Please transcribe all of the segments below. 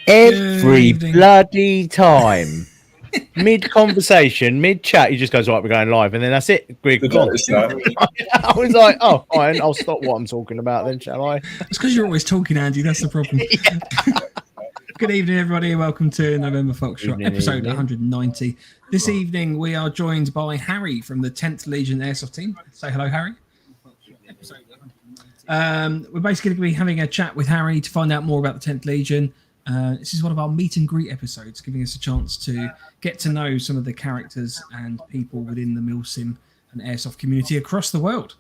Every bloody time. Mid-conversation, mid-chat, he just goes, right, we're going live. And then that's it. We're gone. I was like, oh, fine, I'll stop what I'm talking about then, shall I? It's because you're always talking, Andy. That's the problem. Good evening, everybody. Welcome to November Foxtrot, episode 190. This evening, we are joined by Harry from the 10th Legion Airsoft team. Say hello, Harry. We're basically going to be having a chat with Harry to find out more about the 10th Legion. This is one of our meet and greet episodes, giving us a chance to get to know some of the characters and people within the MilSim and Airsoft community across the world.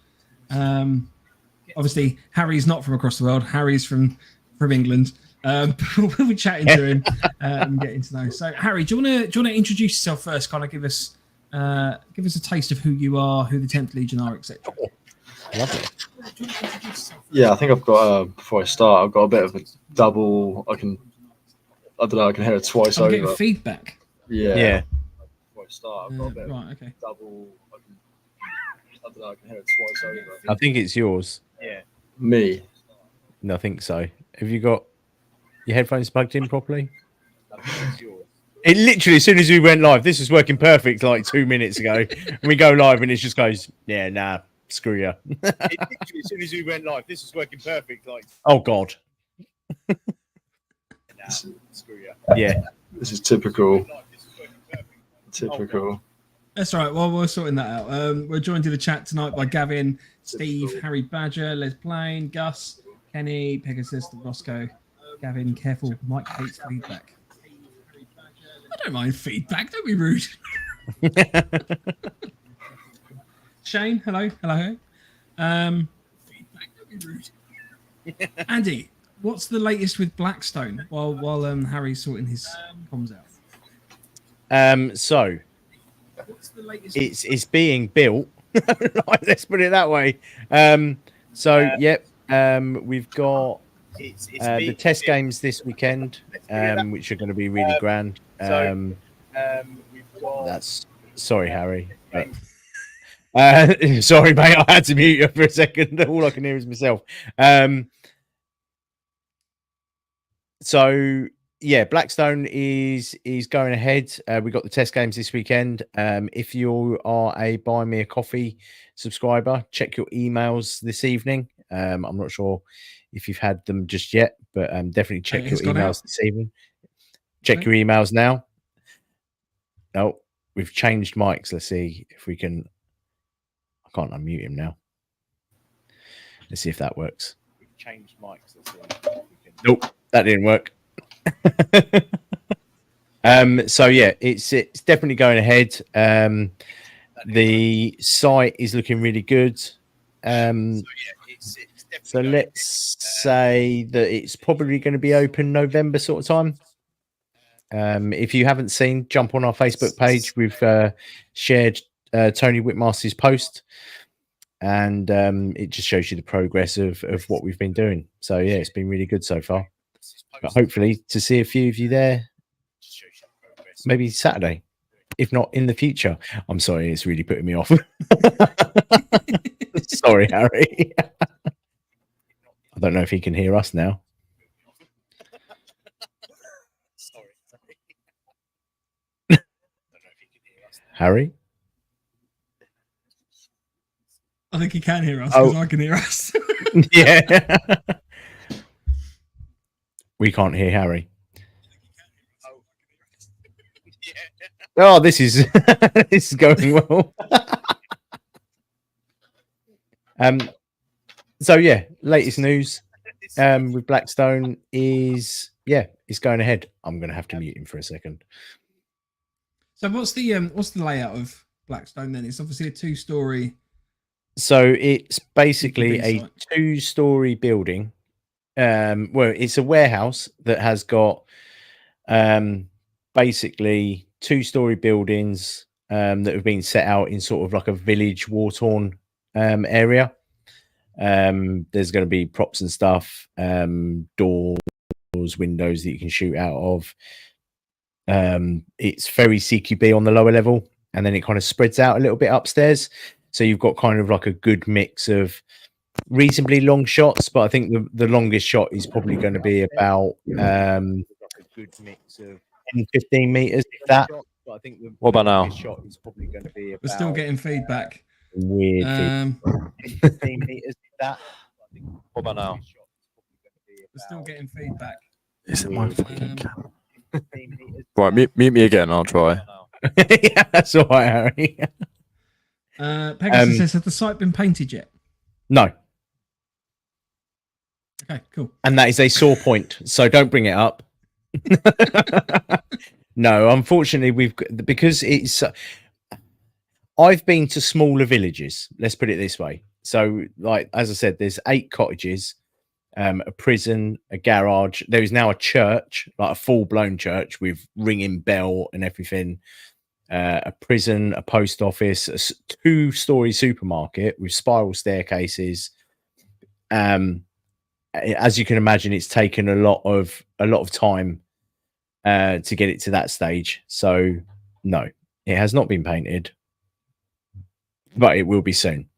Obviously, Harry's not from across the world. Harry's from England. We'll be chatting to him and getting to know. So, Harry, do you want to introduce yourself first? Kind of give us a taste of who you are, who the 10th Legion are, etc. Lovely. Yeah, I think I've got before I start, I've got a bit of a double. I don't know. I can hear it twice over. Getting feedback. Yeah. Before I start, I've got a bit right. Okay. Double. I don't know. I can hear it twice over. I think it's yours. Yeah. Me. No, I think so. Have you got your headphones plugged in properly? It literally, as soon as we went live, this was working perfect like 2 minutes ago. And we go live and it just goes, yeah, nah, screw you. It literally, as soon as we went live, this was working perfect. Like, oh God. Nah, screw you. Yeah. This is typical. Typical. That's right. Well, we're sorting that out. We're joined in the chat tonight by Gavin, Steve, Harry Badger, Les Plain, Gus, Kenny, Pegasus, Roscoe. Gavin, careful. Mike hates feedback. I don't mind feedback. Don't be rude. Shane, hello. Feedback. Don't be rude. Andy, what's the latest with Blackstone? While Harry's sorting his comms out. So it's being built. Let's put it that way. We've got the test games this weekend, which are going to be really grand. That's sorry, Harry. But, sorry, mate. I had to mute you for a second. All I can hear is myself. Blackstone is going ahead. We got the test games this weekend. If you are a Buy Me a Coffee subscriber, check your emails this evening. I'm not sure if you've had them just yet, but definitely check your emails this evening. Check your emails now. No, we've changed mics. Let's see if we can. I can't unmute him now. Let's see if that works. We've changed mics. Let's see if we can... Nope, that didn't work. It's definitely going ahead. The site is looking really good. So let's say that it's probably going to be open November sort of time. If you haven't seen, jump on our Facebook page. We've shared Tony Whitmaster's post, and it just shows you the progress of what we've been doing. So yeah, it's been really good so far. But hopefully to see a few of you there, maybe Saturday, if not in the future. I'm sorry, it's really putting me off. Sorry, Harry. I don't know if he can hear us now. Harry? I think he can hear us because I can hear us. Yeah. We can't hear Harry. Oh, this is this is going well. Latest news with Blackstone is it's going ahead. I'm going to have to mute him for a second. So what's the layout of Blackstone then? It's obviously a 2-story. So it's basically a 2-story building. It's a warehouse that has got basically 2-story buildings that have been set out in sort of like a village war-torn area. There's going to be props and stuff, doors, windows that you can shoot out of. It's very CQB on the lower level, and then it kind of spreads out a little bit upstairs. So you've got kind of like a good mix of reasonably long shots, but I think the longest shot is probably going to be about good mix of 10, 15 meters. If that. But I think What about now? Shot is probably going to be. We're still getting feedback. Weird. 15 meters. If that. What about now? We're still getting feedback. Is it my fucking camera? Right, mute me again. I'll try. Yeah, that's all right, Harry. Pegasus says, has the site been painted yet? No. Okay, cool. And that is a sore point, so don't bring it up. No, unfortunately, because it's. I've been to smaller villages. Let's put it this way. So, like as I said, there's 8 cottages, a prison, a garage. There is now a church, like a full-blown church with ringing bell and everything. A prison, a post office, a 2-story supermarket with spiral staircases. As you can imagine, it's taken a lot of time to get it to that stage. So no, it has not been painted, but it will be soon,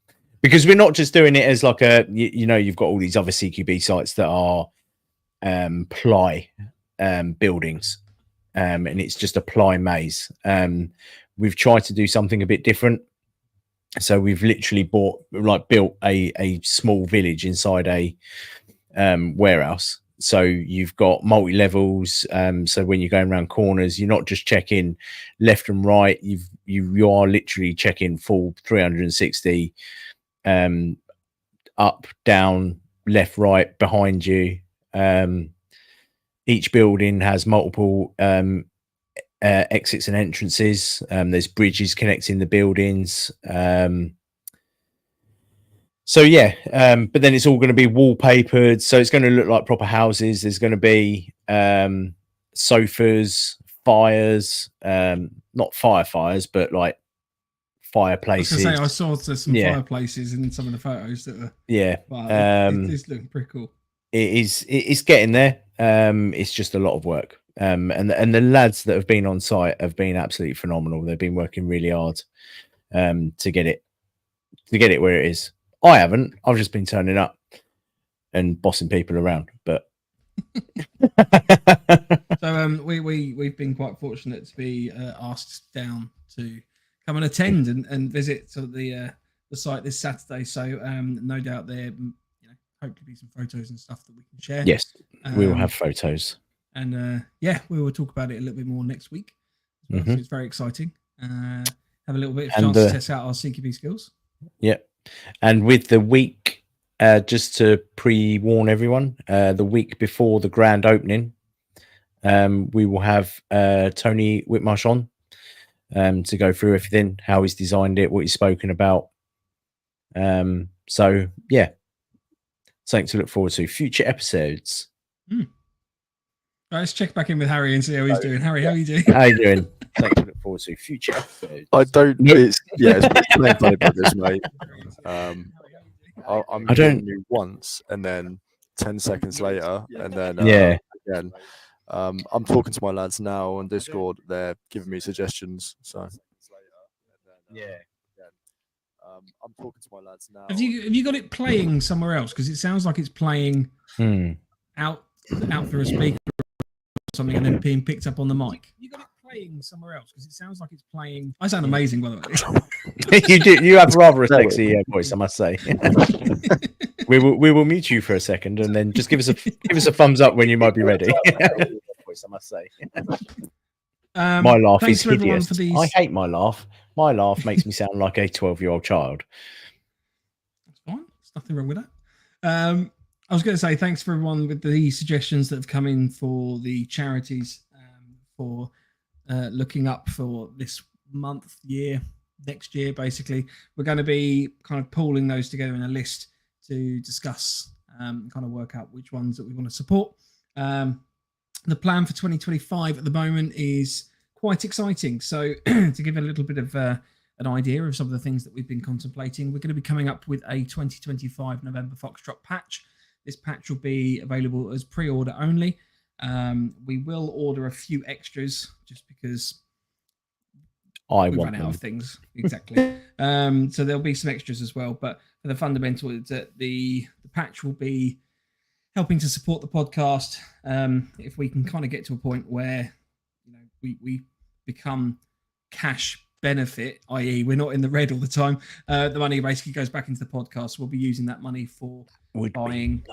because we're not just doing it as like a, you've got all these other CQB sites that are ply buildings, and it's just a ply maze. We've tried to do something a bit different. So we've literally built a small village inside a warehouse. So you've got multi-levels. So when you're going around corners, you're not just checking left and right. You are literally checking full 360, up, down, left, right, behind you. Each building has multiple exits and entrances. There's bridges connecting the buildings. So yeah, but then it's all going to be wallpapered, so it's going to look like proper houses. There's going to be sofas, fires, not firefires, but like fireplaces. I saw some fireplaces in some of the photos that were. Yeah, it's looking pretty cool. It's getting there. It's just a lot of work. And the lads that have been on site have been absolutely phenomenal. They've been working really hard to get it where it is. I haven't. I've just been turning up and bossing people around. But so we've been quite fortunate to be asked down to come and attend and visit sort of the site this Saturday. So no doubt there, hopefully be some photos and stuff that we can share. Yes, we will have photos. And we will talk about it a little bit more next week. So it's very exciting. Have a little bit of chance to test out our CQB skills. Yeah. And with the week, just to pre-warn everyone, the week before the grand opening, we will have Tony Whitmarsh on to go through everything, how he's designed it, what he's spoken about. So, yeah, something to look forward to. Future episodes. Right, let's check back in with Harry and see how he's doing. Harry, how are you doing? How are you doing? Something to look forward to. Future episodes. I don't. It's playing funny about this, mate. I'm doing you once, and then 10 seconds later, and then again. I'm talking to my lads now on Discord. They're giving me suggestions. So I'm talking to my lads now. Have you got it playing somewhere else? Because it sounds like it's playing out through a speaker or something, and then being picked up on the mic. You got it playing somewhere else? Because it sounds like it's playing. I sound amazing, by the way. You do. You have rather a sexy voice, I must say. We will mute you for a second, and then just give us a thumbs up when you might be ready. Voice, I must say. My laugh is hideous. I hate my laugh. My laugh makes me sound like a 12-year-old child. That's fine. There's nothing wrong with that. I was going to say thanks for everyone with the suggestions that have come in for the charities for looking up for this month, year, next year. Basically, we're going to be kind of pooling those together in a list to discuss, kind of work out which ones that we want to support. The plan for 2025 at the moment is quite exciting. So to give a little bit of an idea of some of the things that we've been contemplating, we're going to be coming up with a 2025 November Foxtrot patch. This patch will be available as pre-order only. We will order a few extras just because we run out of things. Exactly. So there'll be some extras as well. But for the fundamental is that the patch will be helping to support the podcast. If we can kind of get to a point where, you know, we become cash benefit, i.e. we're not in the red all the time, the money basically goes back into the podcast. We'll be using that money for buying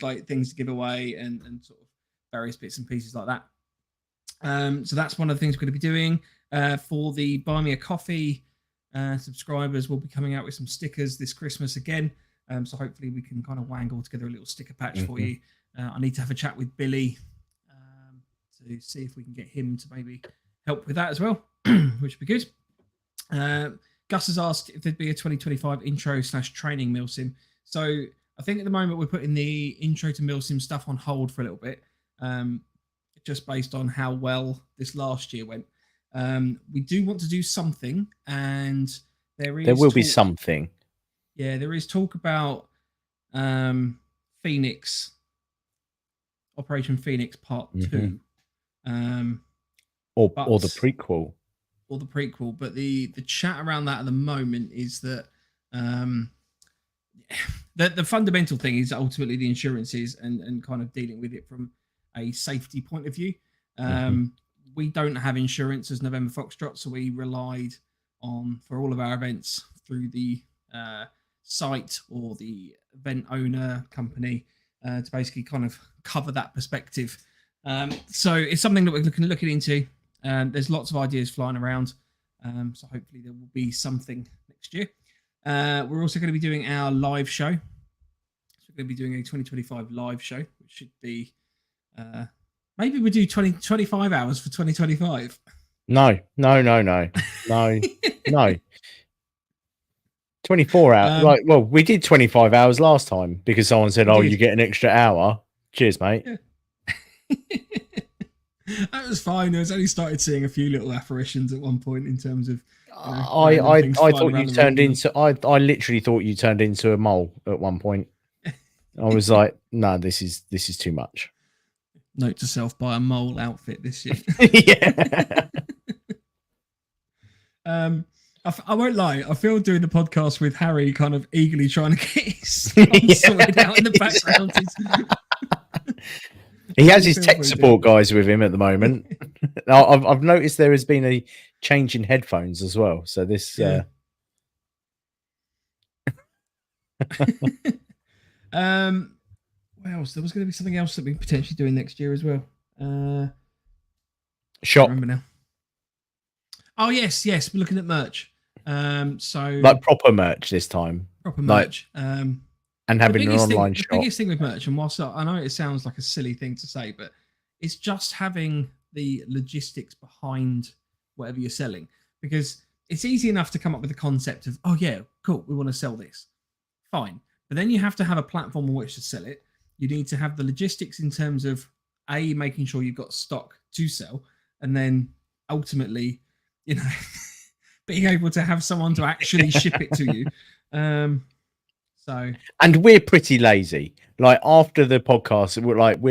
like things to give away and sort of various bits and pieces like that. So that's one of the things we're going to be doing. For the Buy Me a Coffee subscribers, we'll be coming out with some stickers this Christmas again. So hopefully we can kind of wangle together a little sticker patch for you. I need to have a chat with Billy to see if we can get him to maybe help with that as well, which would be good. Gus has asked if there'd be a 2025 intro/training MilSim. So I think at the moment we're putting the intro to MilSim stuff on hold for a little bit, just based on how well this last year went. We do want to do something, and there will be something. Yeah, there is talk about Phoenix, Operation Phoenix Part 2. Or the prequel. Or the prequel. But the chat around that at the moment is that the fundamental thing is ultimately the insurances and kind of dealing with it from a safety point of view. We don't have insurance as November Foxtrot, so we relied on, for all of our events, through the site or the event owner company to basically kind of cover that perspective. So it's something that we're looking into. There's lots of ideas flying around. So hopefully there will be something next year. We're also going to be doing our live show. So we're going to be doing a 2025 live show, which should be maybe we do 25 hours for 2025. No. 24 hours. Well, we did 25 hours last time because someone said, you get an extra hour. Cheers, mate. Yeah. That was fine. I was only started seeing a few little apparitions at one point in terms of. I thought you turned into. I literally thought you turned into a mole at one point. I was like, no, this is too much. Note to self: buy a mole outfit this year. Yeah. I won't lie. I feel doing the podcast with Harry kind of eagerly trying to get his sorted out in the background. He has his tech support guys with him at the moment. I've noticed there has been a change in headphones as well. So this. Yeah. What else? There was going to be something else that we're potentially doing next year as well. Shop. I remember now. Oh yes. We're looking at merch. So like proper merch this time. Proper merch. And having an online shop. The biggest thing with merch, and whilst I know it sounds like a silly thing to say, but it's just having the logistics behind whatever you're selling. Because it's easy enough to come up with the concept of, oh yeah, cool, we want to sell this. Fine. But then you have to have a platform on which to sell it. You need to have the logistics in terms of A, making sure you've got stock to sell, and then ultimately, you know, being able to have someone to actually ship it to you. And we're pretty lazy. Like after the podcast, we're not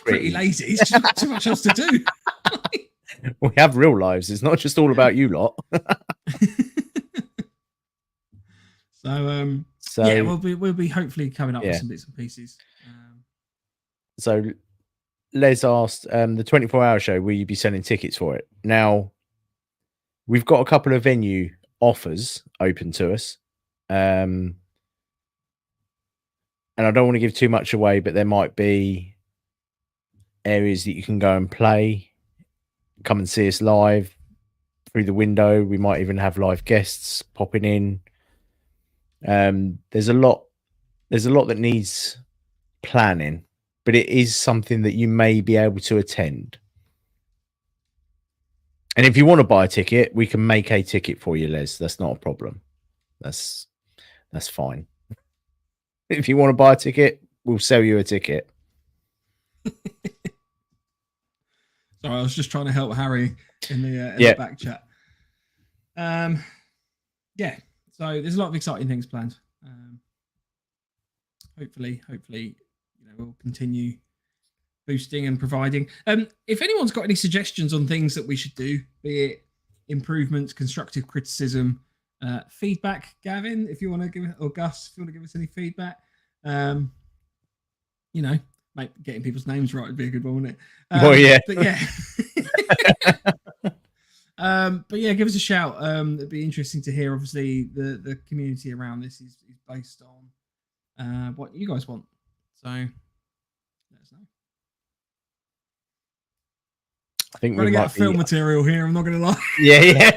pretty lazy. It's just got too much else to do. We have real lives. It's not just all about you lot. So yeah, we'll be hopefully coming up with some bits and pieces. So Les asked, the 24-hour show, will you be selling tickets for it? Now, we've got a couple of venue offers open to us. And I don't want to give too much away, but there might be areas that you can go and play. Come and see us live through the window. We might even have live guests popping in. There's a lot that needs planning, but it is something that you may be able to attend. And if you want to buy a ticket, we can make a ticket for you, Les. That's not a problem. That's fine. If you want to buy a ticket, we'll sell you a ticket. Sorry, I was just trying to help Harry in the back chat. Yeah, so there's a lot of exciting things planned. Hopefully, we'll continue boosting and providing. If anyone's got any suggestions on things that we should do, be it improvements, constructive criticism, feedback, Gavin, if you want to give it, or Gus, if you want to give us any feedback, You know, getting people's names right would be a good one, wouldn't it? Well, yeah. But yeah. But yeah, give us a shout. It'd be interesting to hear. Obviously, the community around this is based on what you guys want. So let us know. I think we're we gonna might get film material here. I'm not gonna lie. Yeah.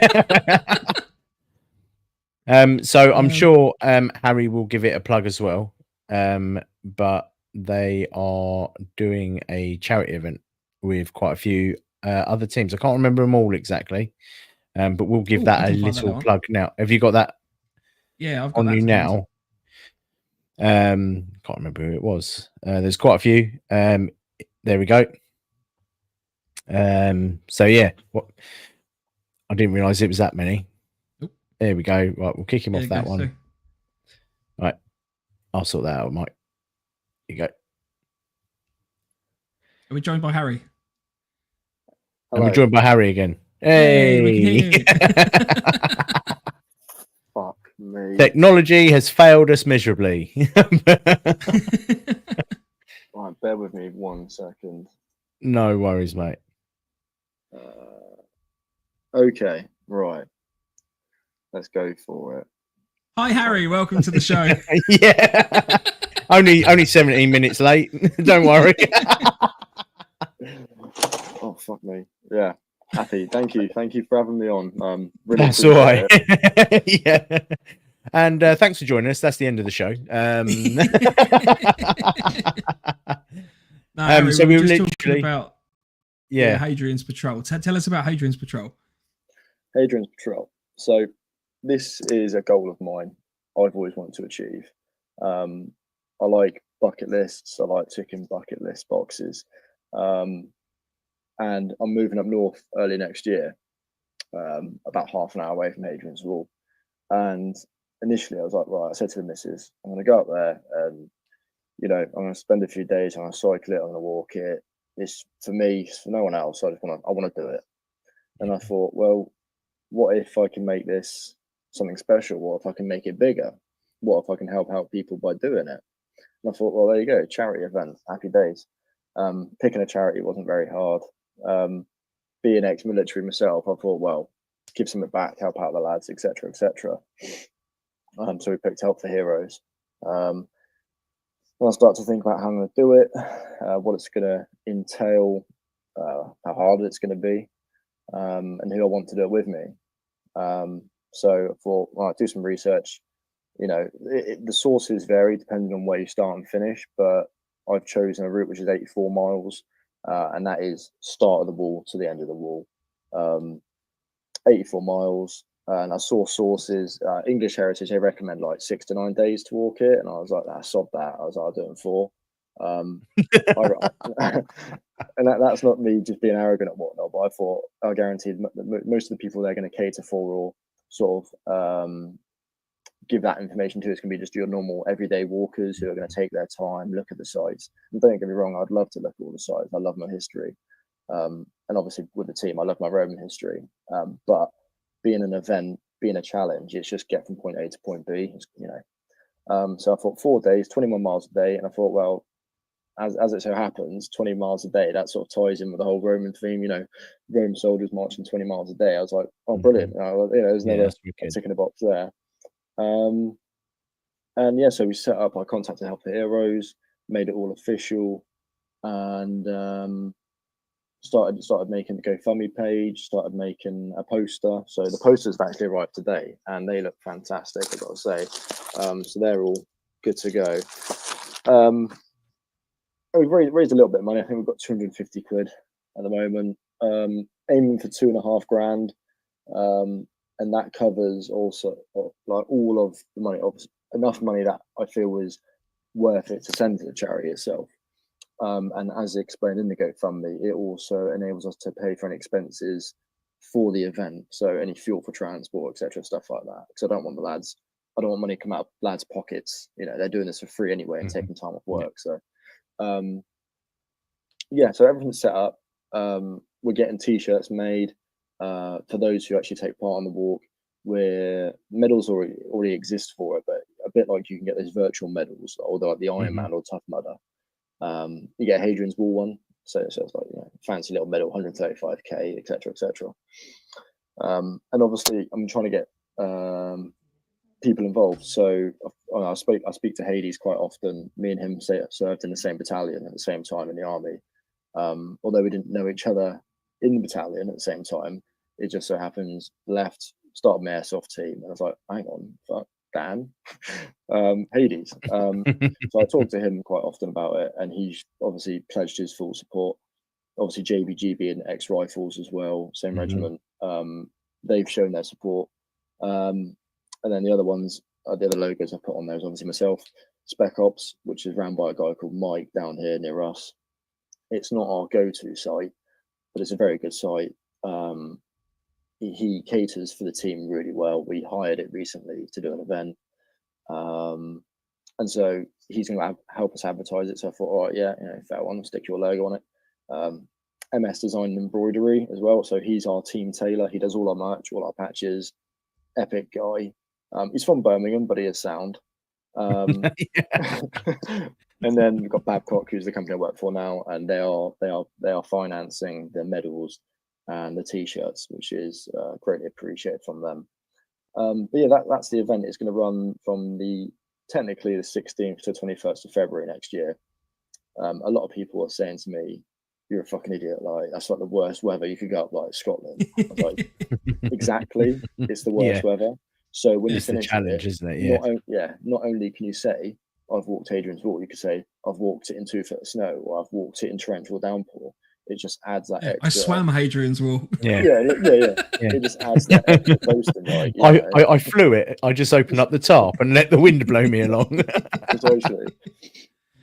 So I'm sure Harry will give it a plug as well. But they are doing a charity event with quite a few other teams. I can't remember them all exactly. But we'll give that a little plug now. Have you got that? Yeah, I've got on that you now. Can't remember who it was. There's quite a few. There we go. So yeah, I didn't realize it was that many. Nope. There we go. Right, we'll kick him off that one. So. Right, I'll sort that out, Mike. Here you go. Are we joined by Harry? And we're joined by Harry again. Hey! Fuck me. Technology has failed us miserably. Right, bear with me 1 second. No worries, mate. Okay, right. Let's go for it. Hi, Harry. Welcome to the show. Yeah. only 17 minutes late. Don't worry. Oh, fuck me. Yeah. Happy. Thank you for having me on. Really That's all right. Yeah. And thanks for joining us. That's the end of the show. No, Harry, so we were just literally talking about Hadrian's Patrol. Tell us about Hadrian's Patrol. Hadrian's Patrol. So this is a goal of mine. I've always wanted to achieve. I like bucket lists. I like ticking bucket list boxes. And I'm moving up north early next year, about half an hour away from Hadrian's Wall. And initially I was like, right, I said to the missus, I'm going to go up there and, you know, I'm going to spend a few days, I'm going to cycle it, I'm going to walk it. It's for me, it's for no one else. I want to do it. And I thought, well, what if I can make this something special? What if I can make it bigger? What if I can help out people by doing it? And I thought, well, there you go, charity event, happy days. Picking a charity wasn't very hard. Being ex-military myself, I thought, well, give something back, help out the lads, etc., etc. So we picked Help for Heroes. And I started to think about how I'm going to do it, what it's going to entail, how hard it's going to be, and who I want to do it with me. So I thought, well, I'll do some research. You know, the sources vary depending on where you start and finish, but I've chosen a route which is 84 miles, and that is start of the wall to the end of the wall. 84 miles. And I saw sources, English Heritage, they recommend like 6 to 9 days to walk it. And I was like, sod that. I was like, I'll do it in 4. And that's not me just being arrogant and whatnot, but I thought, I guaranteed most of the people they're going to cater for or sort of give that information to is going to be just your normal everyday walkers who are going to take their time, look at the sites. And don't get me wrong, I'd love to look at all the sites. I love my history. And obviously with the team, I love my Roman history. But being an event, being a challenge, it's just get from point A to point B, you know. So I thought 4 days, 21 miles a day. And I thought, well, as it so happens, 20 miles a day, that sort of ties in with the whole Roman theme, you know, Roman soldiers marching 20 miles a day. I was like, oh, brilliant. You know, there's another tick in the box there. And yeah, so we set up, I contacted Help for Heroes, made it all official, and started making the GoFundMe page, started making a poster. So the posters have actually arrived today and they look fantastic, I've got to say. So they're all good to go. We've raised a little bit of money. I think we've got 250 quid at the moment, aiming for 2.5 grand. And that covers also like all of the money, enough money that I feel was worth it to send to the charity itself. And as explained in the GoFundMe, it also enables us to pay for any expenses for the event. So any fuel for transport, etc., stuff like that. Because I don't want money to come out of lads' pockets. You know, they're doing this for free anyway and taking time off work. So, yeah, so everything's set up. We're getting T-shirts made for those who actually take part on the walk, where medals already exist for it, but a bit like you can get those virtual medals, or like the Iron Man or Tough Mudder. You get Hadrian's Wall one, so it's like, you know, fancy little medal, 135k, etc., etc. And obviously, I'm trying to get people involved. So I speak to Hades quite often. Me and him served in the same battalion at the same time in the army. Although we didn't know each other in the battalion at the same time, it just so happens started my airsoft team, and I was like, hang on, fuck, Dan, Hades. So I talked to him quite often about it, and he's obviously pledged his full support. Obviously, JBG being ex-rifles as well, same regiment. They've shown their support. And then the other ones, the other logos I put on there is obviously myself, Spec Ops, which is run by a guy called Mike down here near us. It's not our go-to site, but it's a very good site. He caters for the team really well. We hired it recently to do an event. And so he's going to help us advertise it. So I thought, all right, yeah, you know, fair one, stick your logo on it. MS Design and Embroidery as well. So he's our team tailor. He does all our merch, all our patches. Epic guy. He's from Birmingham, but he is sound. And then we've got Babcock, who's the company I work for now, and they are financing the medals and the t-shirts, which is greatly appreciated from them. But yeah, that's the event. It's going to run from technically the 16th to 21st of February next year. A lot of people are saying to me, "You're a fucking idiot! Like, that's like the worst weather you could go up, like Scotland." I was like, exactly, it's the worst weather. So when it's you finish the challenge, isn't it? Not only can you say, "I've walked Hadrian's Wall," you could say, "I've walked it in 2 foot of snow," or "I've walked it in torrential downpour." It just adds that extra. I swam Hadrian's Wall. Yeah. It just adds that extra boasting. Like, I flew it. I just opened up the tarp and let the wind blow me along. Precisely.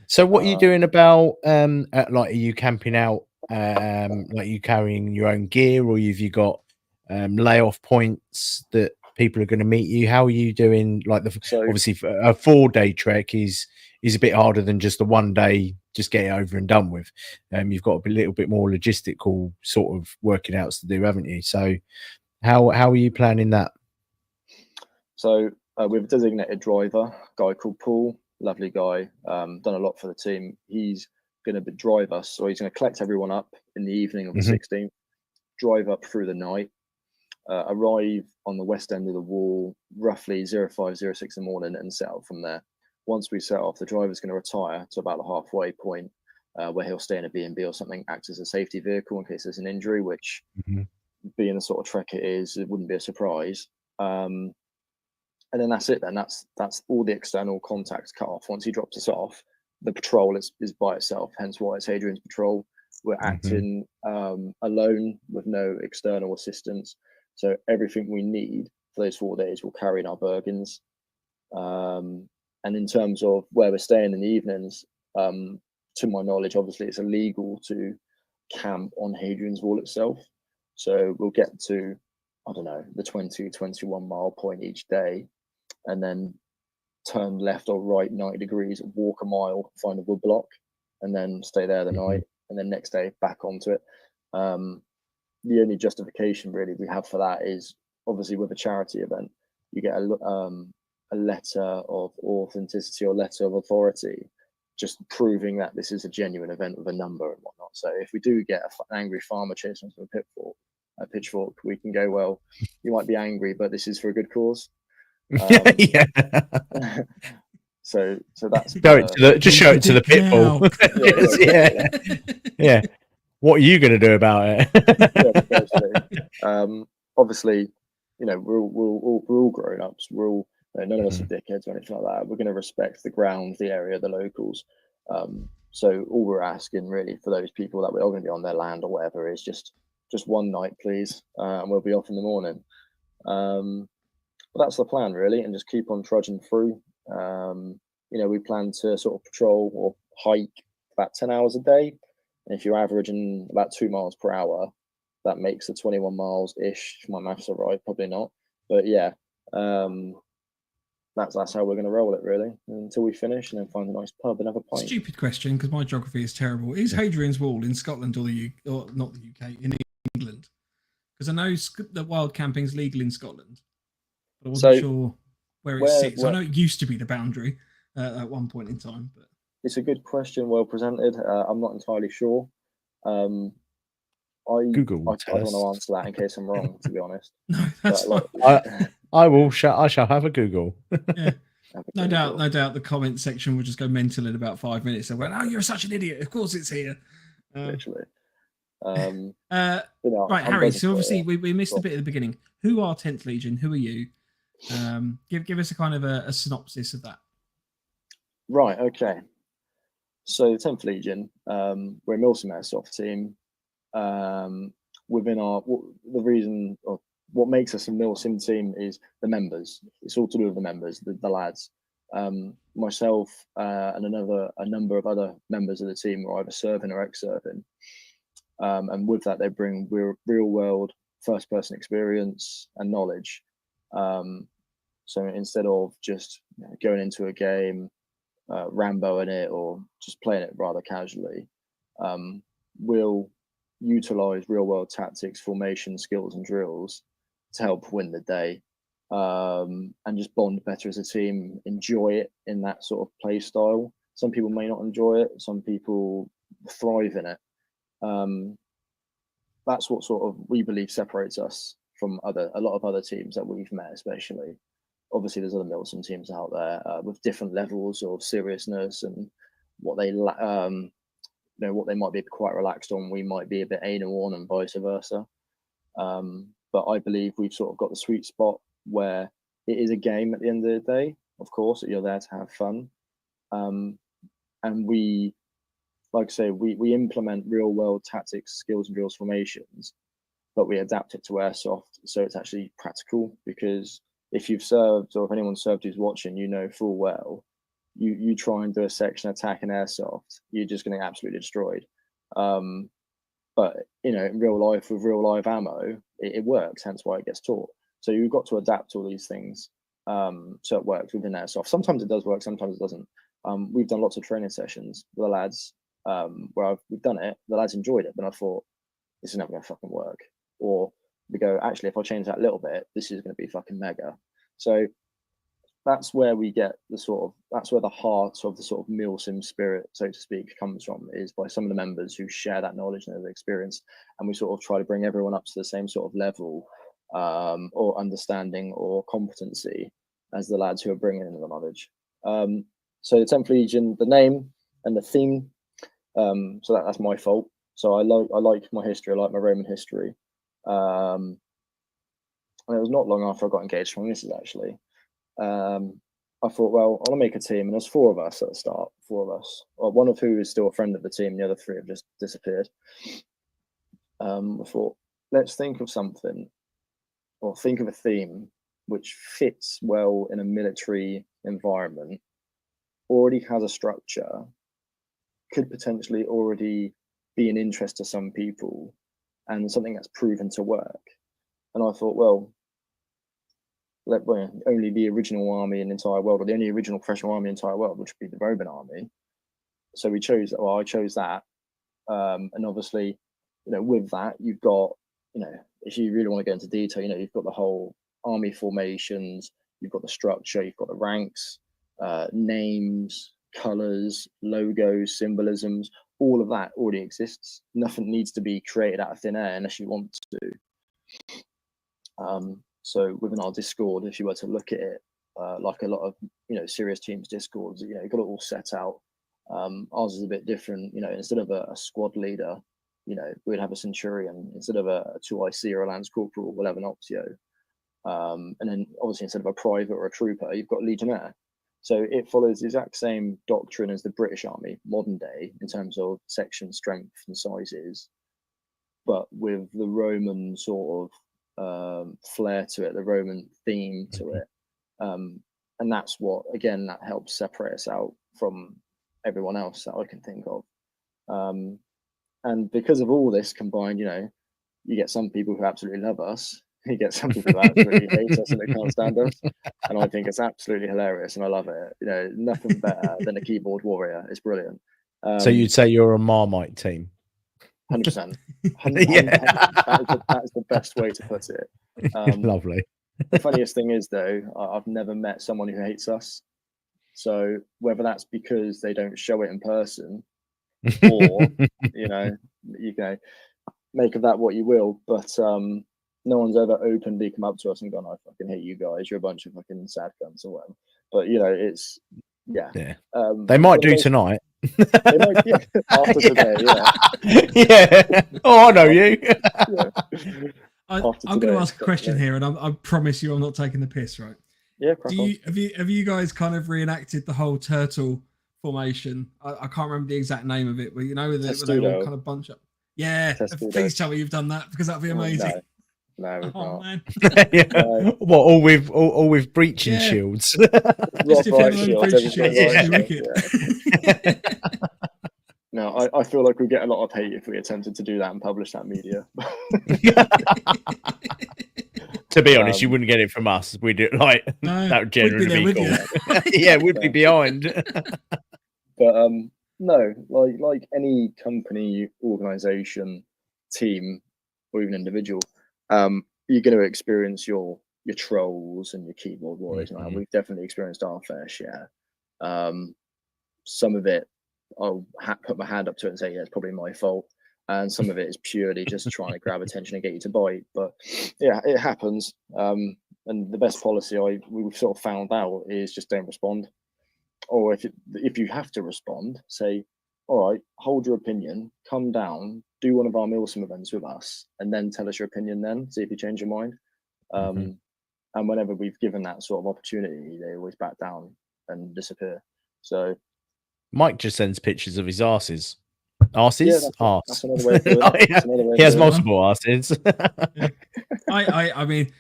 So what are you doing about like, are you camping out, like, you carrying your own gear, or have you got layoff points that people are going to meet you? How are you doing? Like, obviously a 4-day trek is a bit harder than just the 1 day, just get it over and done with. You've got a little bit more logistical sort of working outs to do, haven't you? So how are you planning that? So we've a designated driver, guy called Paul, lovely guy, done a lot for the team. He's going to drive us, so he's going to collect everyone up in the evening of the 16th, drive up through the night, arrive on the west end of the wall roughly 0506 in the morning, and set up from there. Once we set off, the driver's going to retire to about the halfway point, where he'll stay in a B&B or something, act as a safety vehicle in case there's an injury, which being the sort of trek it is, it wouldn't be a surprise. And then that's it. Then that's all the external contacts cut off. Once he drops us off, the patrol is by itself. Hence why it's Hadrian's Patrol. We're acting alone with no external assistance. So everything we need for those 4 days we'll carry in our Bergens. And in terms of where we're staying in the evenings, to my knowledge, obviously it's illegal to camp on Hadrian's Wall itself. So we'll get to, I don't know, the 21 mile point each day, and then turn left or right 90 degrees, walk a mile, find a wood block, and then stay there the night, and then next day back onto it. The only justification really we have for that is obviously with a charity event, you get a letter of authenticity or letter of authority, just proving that this is a genuine event with a number and whatnot. So if we do get an angry farmer chasing us with a pitchfork, we can go, well, you might be angry, but this is for a good cause. So that's just show it to the pit bull. Yeah. What are you going to do about it? Obviously, you know, we're all grown ups. We're all, none of us are dickheads or anything like that. We're going to respect the ground, the area, the locals. So all we're asking really for those people that we are going to be on their land or whatever is just one night, please, and we'll be off in the morning. But that's the plan really, and just keep on trudging through. You know, we plan to sort of patrol or hike about 10 hours a day. And if you're averaging about 2 miles per hour, that makes it 21 miles ish. If my maths are right, probably not. But yeah, that's how we're going to roll it really until we finish, and then find a nice pub and have a pint. Stupid question, because my geography is terrible. Is Hadrian's Wall in Scotland or or not the UK, in England? Because I know the wild camping's legal in Scotland, but I wasn't sure. where it sits? I know it used to be the boundary at one point in time, but it's a good question, well presented. I'm not entirely sure. I Google don't want to answer that in case I'm wrong, to be honest. No, that's fine. I shall have a Google. Yeah. No doubt the comment section will just go mental in about 5 minutes. And went, oh, you're such an idiot. Of course it's here. Literally. Right, Harry, so obviously we missed a bit at the beginning. Who are 10th Legion? Who are you? Give us a kind of a synopsis of that. Right, okay. So the 10th Legion, we're a MilSim Airsoft team. Within the reason or what makes us a MilSim team is the members. It's all to do with the members, the lads. Myself and a number of other members of the team are either serving or ex-serving. And with that, they bring real world first person experience and knowledge. So instead of just going into a game, Ramboing it or just playing it rather casually, we'll utilize real world tactics, formation, skills, and drills to help win the day, and just bond better as a team, enjoy it in that sort of play style. Some people may not enjoy it, some people thrive in it. That's what sort of we believe separates us from a lot of other teams that we've met, especially. Obviously, there's other MilSim teams out there with different levels of seriousness and what they what they might be quite relaxed on, we might be a bit anal on, and vice versa. But I believe we've sort of got the sweet spot where it is a game at the end of the day. Of course, you're there to have fun, and we, like I say, we implement real world tactics, skills, and drills, formations, but we adapt it to airsoft, so it's actually practical. Because if you've served, or if anyone's served who's watching, you know full well, you try and do a section attack in airsoft, you're just going to get absolutely destroyed. But in real life with real live ammo, it works. Hence why it gets taught. So you've got to adapt all these things so it works within airsoft. Sometimes it does work, sometimes it doesn't. We've done lots of training sessions with the lads where we've done it. The lads enjoyed it, but I thought this is never going to fucking work. Or we go, actually, if I change that a little bit, this is going to be fucking mega. So that's where we get that's where the heart of the sort of MilSim spirit, so to speak, comes from, is by some of the members who share that knowledge and experience. And we sort of try to bring everyone up to the same sort of level or understanding or competency as the lads who are bringing in the knowledge. So the 10th Legion, the name and the theme, so that's my fault. So I like my history, I like my Roman history. And it was not long after I got engaged from this, actually. I thought, well, I want to make a team, and there's 4 of us at the start, 4 of us. Well, one of who is still a friend of the team, the other 3 have just disappeared. I thought, let's think of something, or think of a theme which fits well in a military environment, already has a structure, could potentially already be an interest to some people, and something that's proven to work. And I thought, well, only the original army in the entire world, or the only original professional army in the entire world, which would be the Roman army. So I chose that. And obviously, with that, you've got, if you really want to get into detail, you've got the whole army formations, you've got the structure, you've got the ranks, names, colors, logos, symbolisms, all of that already exists. Nothing needs to be created out of thin air unless you want to. So within our Discord, if you were to look at it, like a lot of serious teams Discords, you've got it all set out. Ours is a bit different. Instead of a squad leader, we'd have a centurion. Instead of a 2IC or a lance corporal, we'll have an optio. And then obviously instead of a private or a trooper, you've got legionnaire. So it follows the exact same doctrine as the British Army, modern day, in terms of section strength and sizes, but with the Roman sort of flair to it, the Roman theme to it, and that's what, again, that helps separate us out from everyone else that I can think of. And because of all this combined, you get some people who absolutely love us, you get some people who absolutely hate us and they can't stand us, and I think it's absolutely hilarious and I love it. Nothing better than a keyboard warrior. It's brilliant. So you'd say you're a Marmite team? 100%. Yeah. That is the best way to put it. Lovely. The funniest thing is, though, I've never met someone who hates us. So whether that's because they don't show it in person, or you know, make of that what you will. But no one's ever openly come up to us and gone, "I fucking hate you guys. You're a bunch of fucking sad cunts," or whatever. But it's yeah. They might do tonight. They might, yeah, after today, yeah. Oh, I know you. I'm going to ask a question here, and I promise you, I'm not taking the piss, right? Yeah. Have you guys kind of reenacted the whole turtle formation? I can't remember the exact name of it, but you know, where they all kind of bunch up. Yeah, please tell me you've done that, because that'd be amazing. No, oh man. What, all with breaching shields? Just breaching shields. No, I feel like we get a lot of hate if we attempted to do that and publish that media. To be honest, you wouldn't get it from us. We'd do that would generally be cool. Yeah, we'd be behind. But no, like any company, organization, team, or even individual, you're going to experience your trolls and your keyboard warriors. Mm-hmm. We've definitely experienced our fair share. Some of it, I'll put my hand up to it and say, yeah, it's probably my fault. And some of it is purely just trying to grab attention and get you to bite. But yeah, it happens. And the best policy we've sort of found out is just don't respond. Or if you have to respond, say, all right, hold your opinion, come down, do one of our MilSim events with us, and then tell us your opinion then, see if you change your mind. And whenever we've given that sort of opportunity, they always back down and disappear. So Mike just sends pictures of his arses. Arses? Yeah, that's another way of doing it. He has multiple arses. I mean,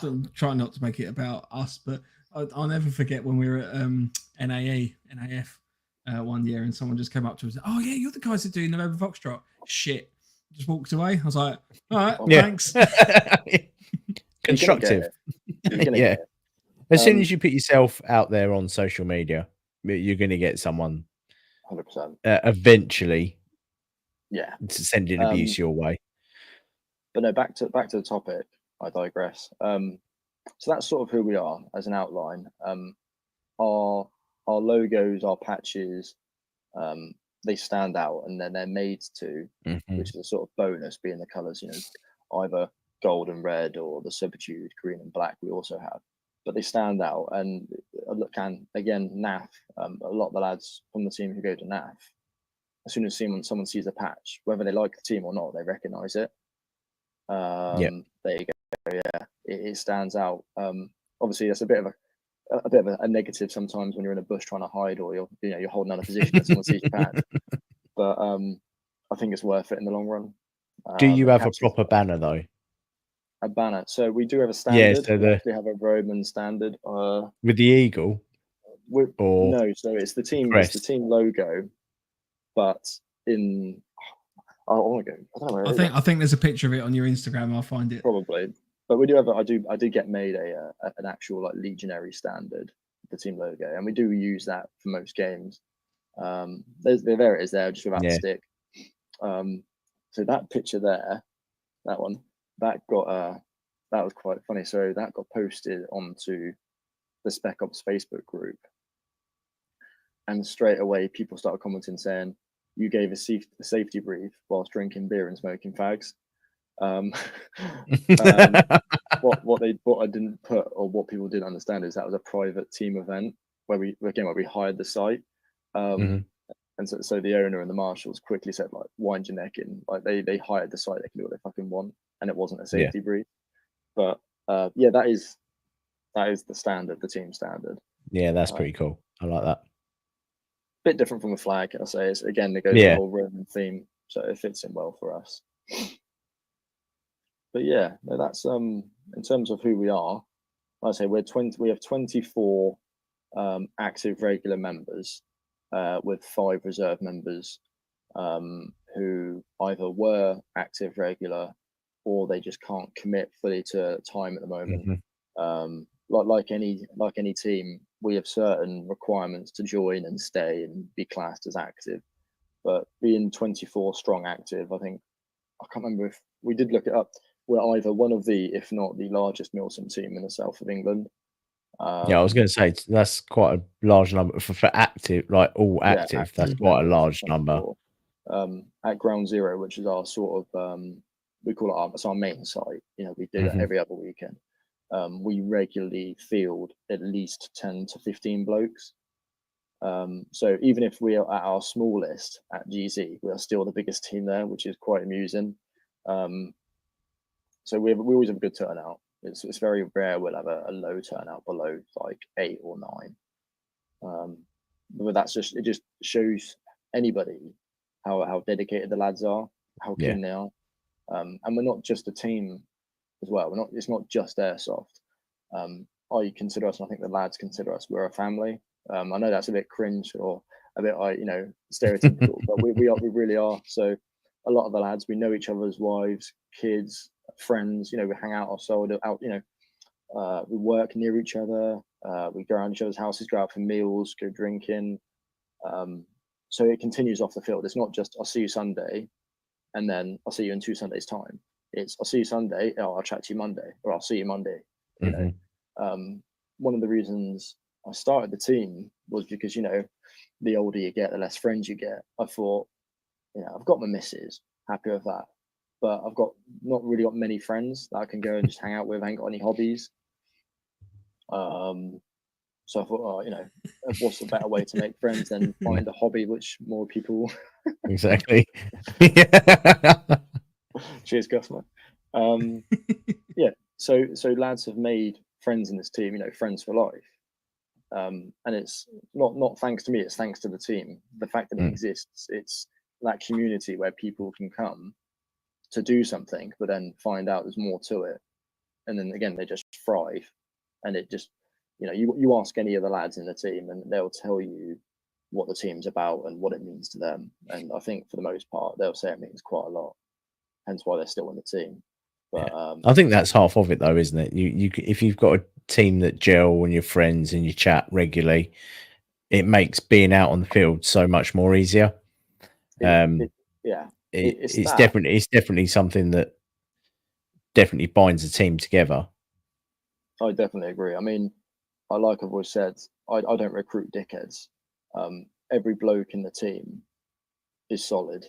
I'm trying not to make it about us, but I'll never forget when we were at NAF one year, and someone just came up to us and said, "Oh yeah, you're the guys that do November Foxtrot." Shit. Just walked away. I was like, all right, thanks. Constructive. Yeah. As soon as you put yourself out there on social media, you're going to get someone 100%. Eventually sending abuse your way. But no, back to the topic. I digress. So that's sort of who we are as an outline. Our logos, our patches, they stand out, and then they're made to, which is a sort of bonus, being the colours, either gold and red or the subdued green and black. We also have, but they stand out. And again, NAF. A lot of the lads from the team who go to NAF, as soon as someone sees a patch, whether they like the team or not, they recognise it. There you go. Yeah, it stands out. Obviously, that's a bit of a negative sometimes when you're in a bush trying to hide, or you're holding out a position and someone sees your patch. But I think it's worth it in the long run. Do you have a proper banner though? A banner. So we do have a standard. Yeah, so we have a Roman standard. With the eagle. No, so it's the team. It's the team logo, but in. I don't know. I think there's a picture of it on your Instagram. I'll find it. Probably. But we do have. I did get made an actual like legionary standard, the team logo, and we do use that for most games. There it is there, just without the stick. So that picture there, that one, that was quite funny. So that got posted onto the Spec Ops Facebook group, and straight away people started commenting saying, "You gave a safety brief whilst drinking beer and smoking fags." What I didn't put, or what people didn't understand, is that was a private team event where we hired the site, and so the owner and the marshals quickly said, like, wind your neck in, like they hired the site, they can do what they fucking want, and it wasn't a safety brief. But that is the standard, the team standard. Yeah, that's pretty cool. I like that. Bit different from the flag, I'll say. It's again, it goes the whole Roman theme, so it fits in well for us. But yeah, no, that's in terms of who we are. Like I say, we have 24 active regular members, with 5 reserve members who either were active regular or they just can't commit fully to time at the moment. Like any team, we have certain requirements to join and stay and be classed as active. But being 24 strong active, I can't remember if we did look it up. we're either one of the, if not the largest MilSim team in the south of England. Yeah, I was going to say that's quite a large number for active, like all active. That's quite a large number. At Ground Zero, which is our sort of we call it's our main site. You know, we do that every other weekend. We regularly field at least 10 to 15 blokes. So even if we are at our smallest at GZ, we are still the biggest team there, which is quite amusing. So we always have a good turnout. It's very rare we'll have a low turnout below like 8 or 9. But that's just, it just shows anybody how dedicated the lads are, how keen they are. And we're not just a team as well. It's not just Airsoft. I consider us, and I think the lads consider us, we're a family. I know that's a bit cringe or a bit stereotypical, but we really are. So a lot of the lads, we know each other's wives, kids, friends. You know, we hang out outside, we work near each other. We go around each other's houses, go out for meals, go drinking. So it continues off the field. It's not just I'll see you Sunday, and then I'll see you in 2 Sundays' time. It's I'll see you Sunday, I'll chat to you Monday, or I'll see you Monday. You know, one of the reasons I started the team was because, you know, the older you get, the less friends you get. I thought, you know, I've got my missus, happy with that, but I've not really got many friends that I can go and just hang out with. I ain't got any hobbies. So I thought, you know, what's a better way to make friends than find a hobby which more people exactly. Cheers, Gus, man. Yeah, so lads have made friends in this team, you know, friends for life. And it's not thanks to me, it's thanks to the team. The fact that it exists, it's that community where people can come to do something, but then find out there's more to it. And then again, they just thrive. And it just, you know, you ask any of the lads in the team and they'll tell you what the team's about and what it means to them. And I think for the most part, they'll say it means quite a lot. Hence why they're still in the team. But I think that's half of it, though, isn't it? You if you've got a team that gel and you're friends and you chat regularly, it makes being out on the field so much more easier. It's definitely something that definitely binds a team together. I definitely agree. I mean, like I've always said, I don't recruit dickheads. Every bloke in the team is solid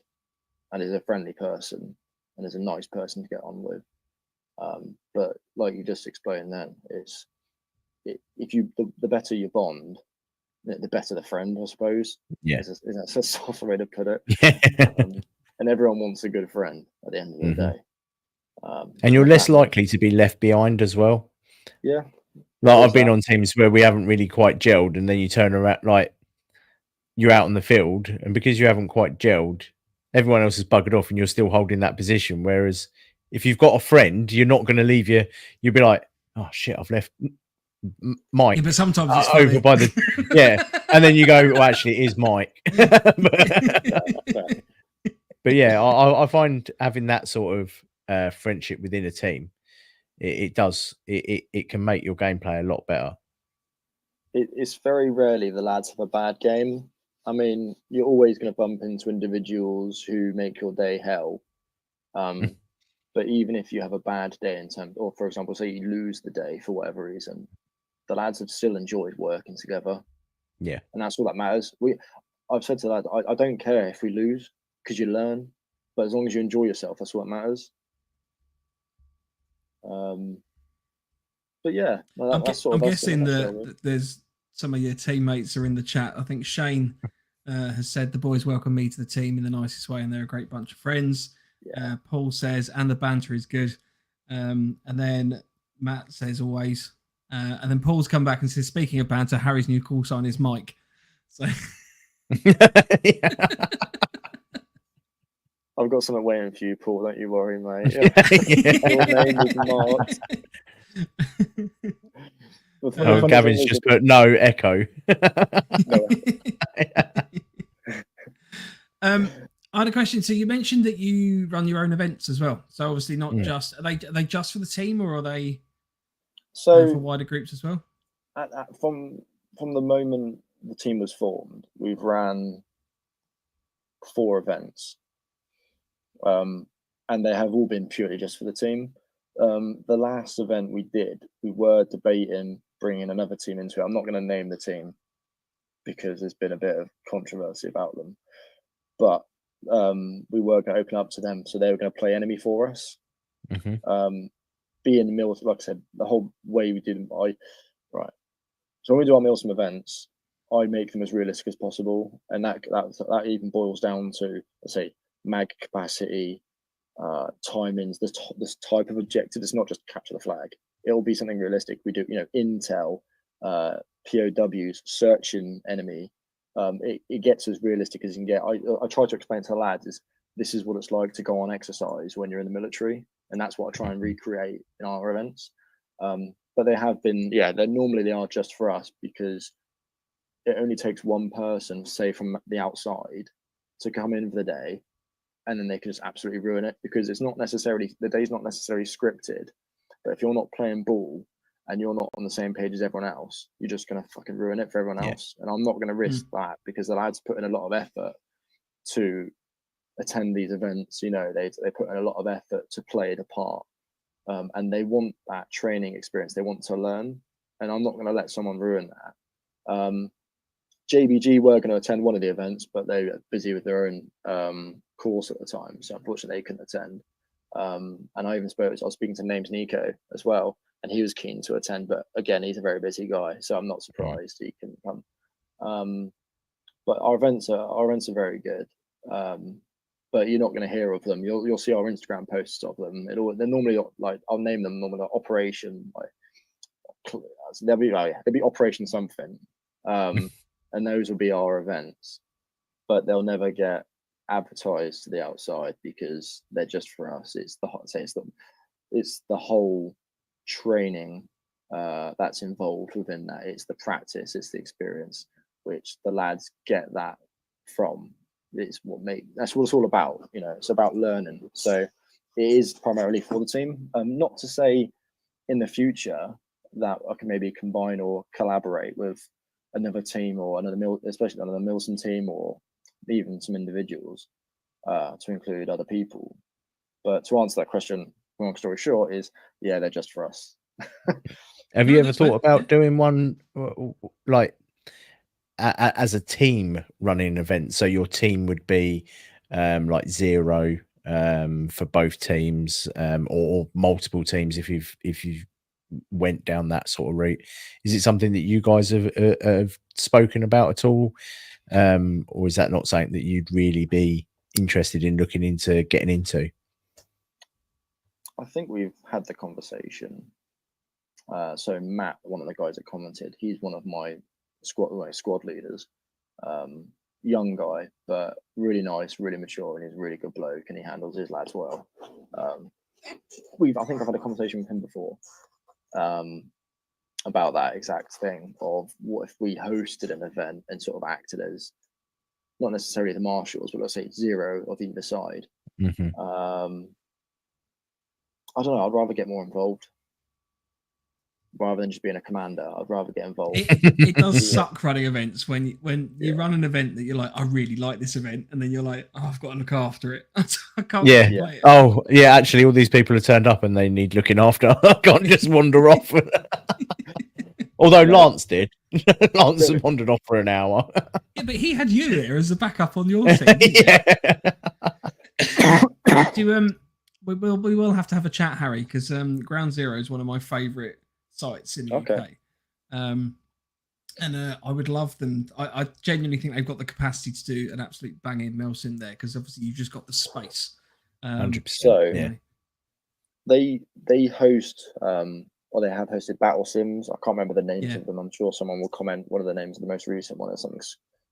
and is a friendly person and is a nice person to get on with. But like you just explained then, the better you bond, the better the friend, I suppose. Yeah. That's a soft way to put it. And everyone wants a good friend at the end of the day. And you're less likely to be left behind as well. Yeah. Like I've been on teams where we haven't really quite gelled, and then you turn around, like you're out on the field, and because you haven't quite gelled, everyone else is buggered off, and you're still holding that position. Whereas if you've got a friend, you're not going to leave you. You'll be like, oh shit, I've left Mike. Yeah, but sometimes it's over by the and then you go, well, actually, it is Mike. But yeah, I find having that sort of friendship within a team, it can make your gameplay a lot better. It's very rarely the lads have a bad game. I mean, you're always going to bump into individuals who make your day hell. But even if you have a bad day or for example, say you lose the day for whatever reason, the lads have still enjoyed working together. Yeah. And that's all that matters. I've said to the lads, I don't care if we lose because you learn, but as long as you enjoy yourself, that's what matters. But yeah, I'm guessing that there's some of your teammates are in the chat. I think Shane has said the boys welcome me to the team in the nicest way, and they're a great bunch of friends. Yeah. Paul says, and the banter is good. And then Matt says always. And then Paul's come back and says, speaking of banter, Harry's new call sign is Mike. So I've got something waiting for you, Paul. Don't you worry, mate. Your name is marked. Gavin's just put no echo. I had a question. So you mentioned that you run your own events as well. So obviously not just are they just for the team, or are they for wider groups as well? From the moment the team was formed, we've ran 4 events, and they have all been purely just for the team. the last event we did, we were debating bringing another team into it. I'm not going to name the team because there's been a bit of controversy about them, but we were going to open up to them, so they were going to play enemy for us. Being the MilSim, like I said, the whole way we did them, right. So when we do our MilSim events, I make them as realistic as possible, and that even boils down to, let's say, mag capacity, timings, this type of objective. It's not just capture the flag. It'll be something realistic. We do, intel, POWs, searching enemy. It gets as realistic as you can get. I try to explain to the lads this is what it's like to go on exercise when you're in the military, and that's what I try and recreate in our events. But they have been, they are just for us, because it only takes one person, say from the outside, to come in for the day, and then they can just absolutely ruin it, because the day's not necessarily scripted. But if you're not playing ball and you're not on the same page as everyone else, you're just going to fucking ruin it for everyone else. And I'm not going to risk that, because the lads put in a lot of effort to attend these events. They put in a lot of effort to play the part, and they want that training experience. They want to learn, and I'm not going to let someone ruin that. JBG were going to attend one of the events, but they were busy with their own course at the time, so unfortunately they couldn't attend. And I was speaking to Names Nico as well, and he was keen to attend, but again, he's a very busy guy, so I'm not surprised he couldn't come. But our events are very good. But you're not going to hear of them. You'll see our Instagram posts of them. They're normally like, I'll name them normally like Operation, like there'll be Operation something. And those will be our events, but they'll never get advertised to the outside, because they're just for us. It's the whole training that's involved within that. It's the practice, it's the experience, which the lads get that from. That's what it's all about. It's about learning. So it is primarily for the team. Not to say in the future that I can maybe combine or collaborate with another team, or especially another MilSim team, or even some individuals, to include other people. But to answer that question, long story short, is they're just for us. Have you ever thought about doing one like as a team running an event? So your team would be like 0 for both teams, or multiple teams if you've went down that sort of route. Is it something that you guys have spoken about at all, or is that not something that you'd really be interested in looking into getting into? I think we've had the conversation. So Matt, one of the guys that commented, he's one of my squad leaders. Young guy, but really nice, really mature, and he's a really good bloke, and he handles his lads well. I think I've had a conversation with him before about that exact thing of what if we hosted an event and sort of acted as not necessarily the marshals, but let's say 0 of either side. I don't know. I'd rather get more involved rather than just being a commander. I'd rather get involved. It does suck running events when you run an event that you're like, I really like this event, and then you're like, oh, I've got to look after it. I can't play it. Oh, yeah, actually, all these people have turned up and they need looking after. I can't just wander off. Although Lance did. Lance wandered off for an hour. Yeah, but he had you there as a backup on your team. We will have to have a chat, Harry, because Ground Zero is one of my favourite sites in the UK. And I would love them. I genuinely think they've got the capacity to do an absolute banging MilSim there, because obviously you've just got the space. 100%. So they host, or they have hosted battle sims. I can't remember the names of them. I'm sure someone will comment what are the names of the most recent one. Or something,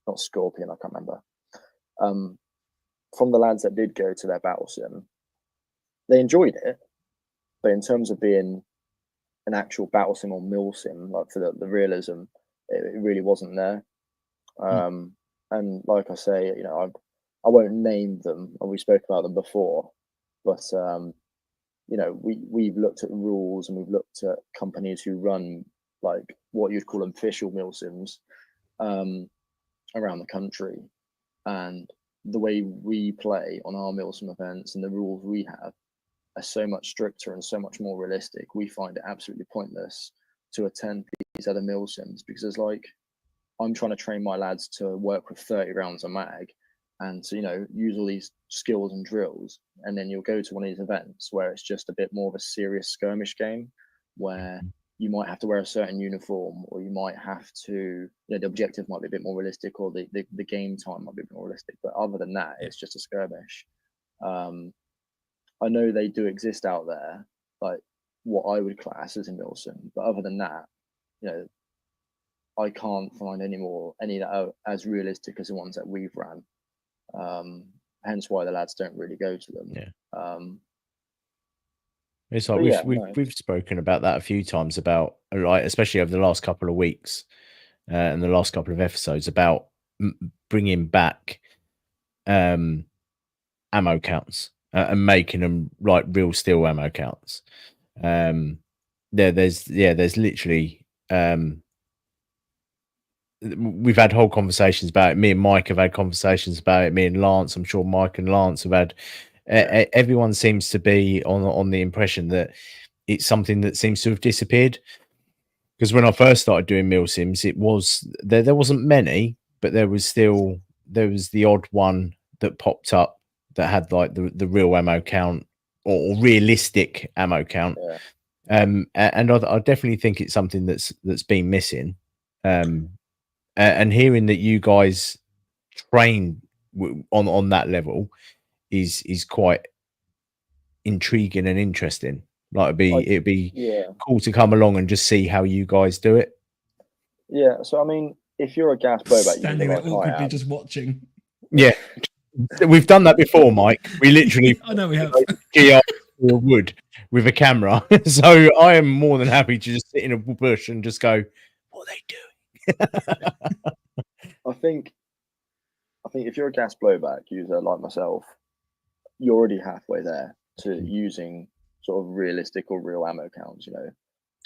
not Scorpion, I can't remember. From the lads that did go to their battle sim, they enjoyed it, but in terms of being an actual battle sim or MilSim, like for the realism, it really wasn't there. And like I say, I won't name them, and we spoke about them before, but we've looked at rules, and we've looked at companies who run like what you'd call official MilSims around the country, and the way we play on our MilSim events and the rules we have, are so much stricter and so much more realistic, we find it absolutely pointless to attend these other MilSims, because it's like, I'm trying to train my lads to work with 30 rounds a mag and to, use all these skills and drills. And then you'll go to one of these events where it's just a bit more of a serious skirmish game, where you might have to wear a certain uniform, or you might have to, the objective might be a bit more realistic, or the game time might be a bit more realistic. But other than that, it's just a skirmish. I know they do exist out there, like what I would class as a MilSim, but other than that, I can't find any that are as realistic as the ones that we've ran. Hence why the lads don't really go to them. It's like we've spoken about that a few times, about, like, especially over the last couple of weeks and the last couple of episodes, about bringing back ammo counts and making them like real steel ammo counts. There's literally we've had whole conversations about it. Me and Mike have had conversations about it. Me and Lance, I'm sure Mike and Lance have had. Everyone seems to be on the impression that it's something that seems to have disappeared. Because when I first started doing MilSims, it was there wasn't many, but there was the odd one that popped up that had like the real ammo count or realistic ammo count. And I definitely think it's something that's been missing. And hearing that you guys train on that level is quite intriguing and interesting. Like it'd be cool to come along and just see how you guys do it. Yeah, so I mean, if you're a gas blowback, standing there awkwardly just watching. Yeah, we've done that before, Mike. We literally I know we have wood with a camera. So I am more than happy to just sit in a bush and just go, what are they doing? I think if you're a gas blowback user like myself, you're already halfway there to using sort of realistic or real ammo counts.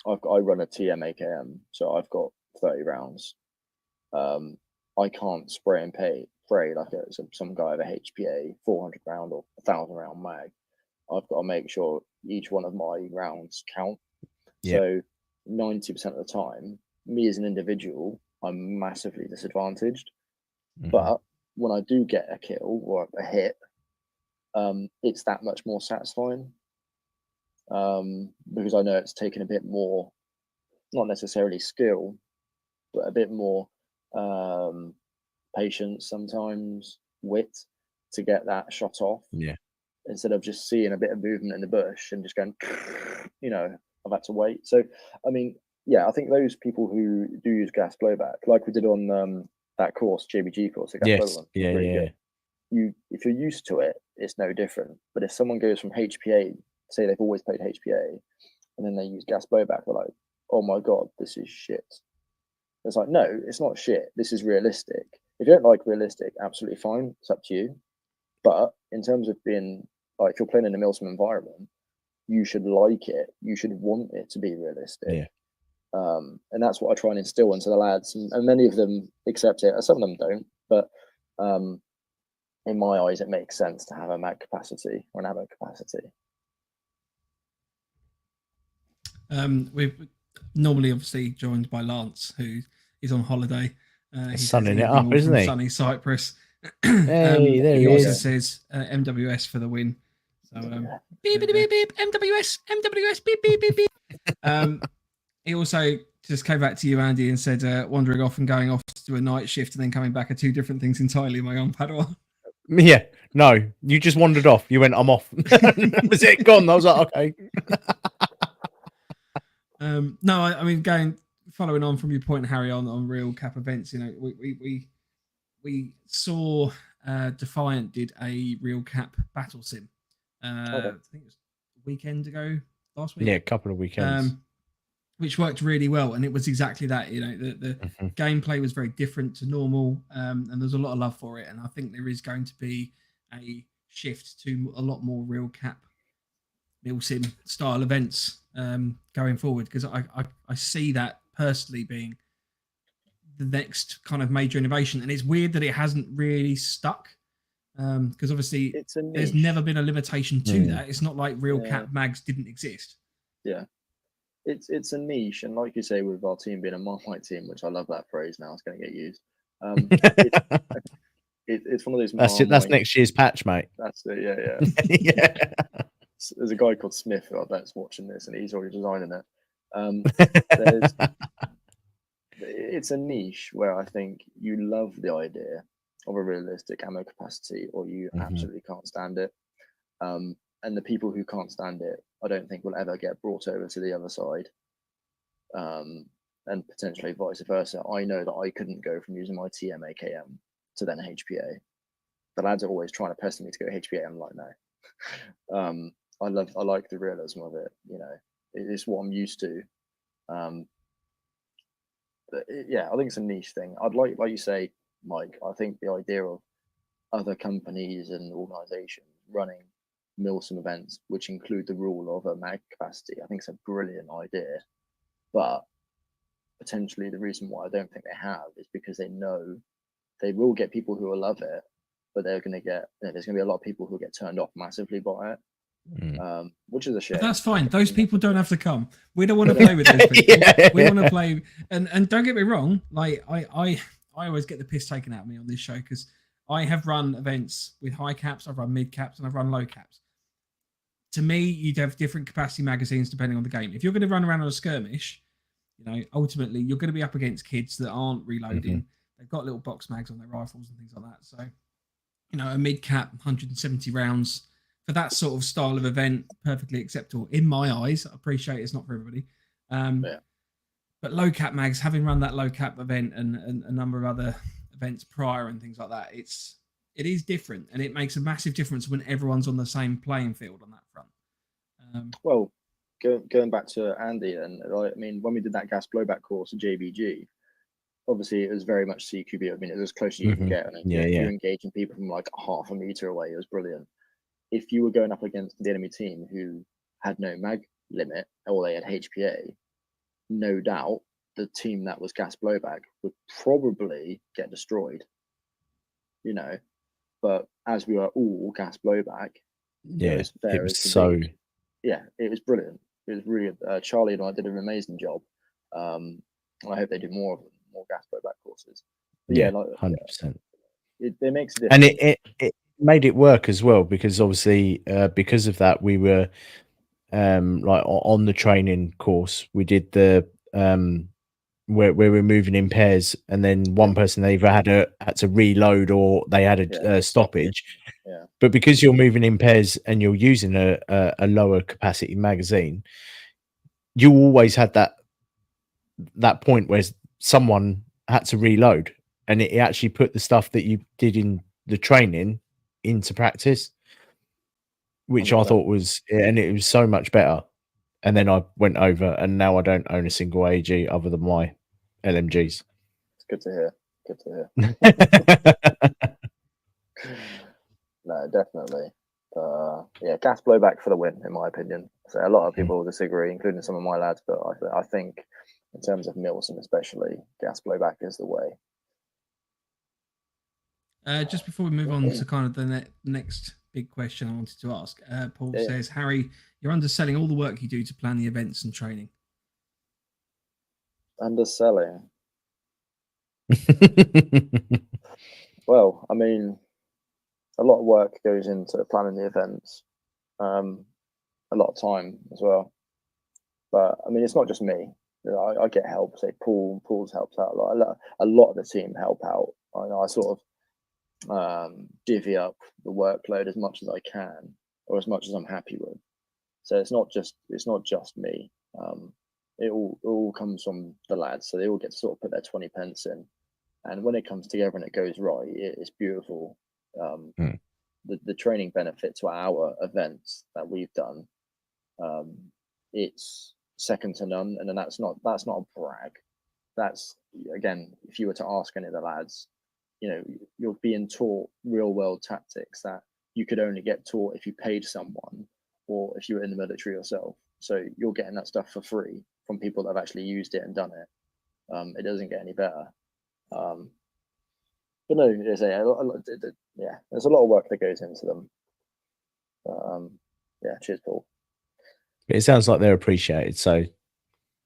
I run a TM AKM, so I've got 30 rounds. I can't spray and pray like some guy with a HPA 400 round or 1,000 round mag. I've got to make sure each one of my rounds count. So 90% of the time, me as an individual, I'm massively disadvantaged. But when I do get a kill or a hit, it's that much more satisfying, because I know it's taken a bit more, not necessarily skill, but a bit more patience, sometimes wit, to get that shot off. Instead of just seeing a bit of movement in the bush and just going, I've had to wait. So, I mean, I think those people who do use gas blowback, like we did on that course, JBG course, if you're used to it, it's no different. But if someone goes from HPA, say they've always played HPA, and then they use gas blowback, they're like, oh my God, this is shit. It's like, no, it's not shit. This is realistic. If you don't like realistic, absolutely fine. It's up to you. But in terms of being, like, if you're playing in a MilSim environment, you should like it. You should want it to be realistic. And that's what I try and instill into the lads. And many of them accept it. Some of them don't. But in my eyes, it makes sense to have a mag capacity or an ammo capacity. We're normally obviously joined by Lance, who is on holiday. He's sunning it up, isn't he? Sunny Cyprus. Hey, there he he also is. says MWS for the win. So beep, beep, beep, beep, MWS, beep, beep, beep, beep. He also just came back to you, Andy, and said wandering off and going off to do a night shift and then coming back are two different things entirely, my own Padawan. Yeah, no, you just wandered off. You went, I'm off. That was it, gone. I was like, okay. No, I mean, following on from your point, Harry, on real cap events, we saw Defiant did a real cap battle sim. I think it was a weekend ago, last week. Yeah, a couple of weekends. Which worked really well, and it was exactly that. The gameplay was very different to normal, and there's a lot of love for it. And I think there is going to be a shift to a lot more real cap MilSim style events going forward, because I see that personally being the next kind of major innovation. And it's weird that it hasn't really stuck, Because obviously there's never been a limitation to that. It's not like real cap mags didn't exist. Yeah. It's a niche, and like you say, with our team being a Marmite team, which I love that phrase now, it's going to get used. It's one of those. That's next year's patch, mate. That's it. Yeah. There's a guy called Smith who I bet's watching this, and he's already designing it. It's a niche where I think you love the idea of a realistic ammo capacity, or you absolutely can't stand it. And the people who can't stand it, I don't think will ever get brought over to the other side. And potentially vice versa. I know that I couldn't go from using my TM AKM to then HPA. The lads are always trying to pester me to go HPA. I'm like, no. I like the realism of it. You know, it's what I'm used to. But I think it's a niche thing. I'd like you say, Mike. I think the idea of other companies and organisations running MilSim events, which include the rule of a mag capacity, I think it's a brilliant idea. But potentially the reason why I don't think they have is because they know they will get people who will love it, but they're going to get, there's going to be a lot of people who get turned off massively by it, which is a shame. But that's fine. Those people don't have to come. We don't want to play with those people. We want to play. And don't get me wrong, like I always get the piss taken out of me on this show because I have run events with high caps, I've run mid caps, and I've run low caps. To me, you'd have different capacity magazines depending on the game. If you're going to run around on a skirmish, you know, ultimately you're going to be up against kids that aren't reloading. They've got little box mags on their rifles and things like that. So, you know, a mid cap, 170 rounds for that sort of style of event, perfectly acceptable in my eyes. I appreciate it's not for everybody. But low cap mags, having run that low cap event and a number of other events prior and things like that, it is different, and it makes a massive difference when everyone's on the same playing field on that front. Well, going back to Andy, and I mean, when we did that gas blowback course at JBG, obviously it was very much CQB. I mean, it was as close as you can get, and you're engaging people from like half a meter away. It was brilliant. If you were going up against the enemy team who had no mag limit or they had HPA, no doubt the team that was gas blowback would probably get destroyed. You know, but as we were all gas blowback, it was brilliant. It was really Charlie and I did an amazing job. I hope they do more of them, more gas blowback courses. But 100%. It makes a difference. And it made it work as well, because obviously because of that we were like on the training course we did the where we're moving in pairs, and then one person either had to reload or they had a stoppage. But because you're moving in pairs and you're using a lower capacity magazine, you always had that point where someone had to reload, and it actually put the stuff that you did in the training into practice, which I thought was, and it was so much better. And then I went over, and now I don't own a single AG other than my LMGs. It's good to hear. Good to hear. No, definitely. Gas blowback for the win, in my opinion. So a lot of people will disagree, including some of my lads, but I think in terms of MilSim especially, gas blowback is the way. Just before we move on to kind of the next big question I wanted to ask, Paul says, Harry, you're underselling all the work you do to plan the events and training. Underselling? Well, I mean, a lot of work goes into planning the events, a lot of time as well. But I mean, it's not just me. You know, I get help. Say Paul's helps out a lot. A lot of the team help out. I sort of divvy up the workload as much as I can, or as much as I'm happy with. So it's not just me. It all comes from the lads, so they all get to sort of put their 20 pence in, and when it comes together and it goes right, it's beautiful. The training benefit to our events that we've done, it's second to none, and then that's not a brag. That's, again, if you were to ask any of the lads, you know, you're being taught real world tactics that you could only get taught if you paid someone or if you were in the military yourself. So you're getting that stuff for free from people that have actually used it and done it. It doesn't get any better. But but no, there's there's a lot of work that goes into them. But, yeah, cheers, Paul. It sounds like they're appreciated. So,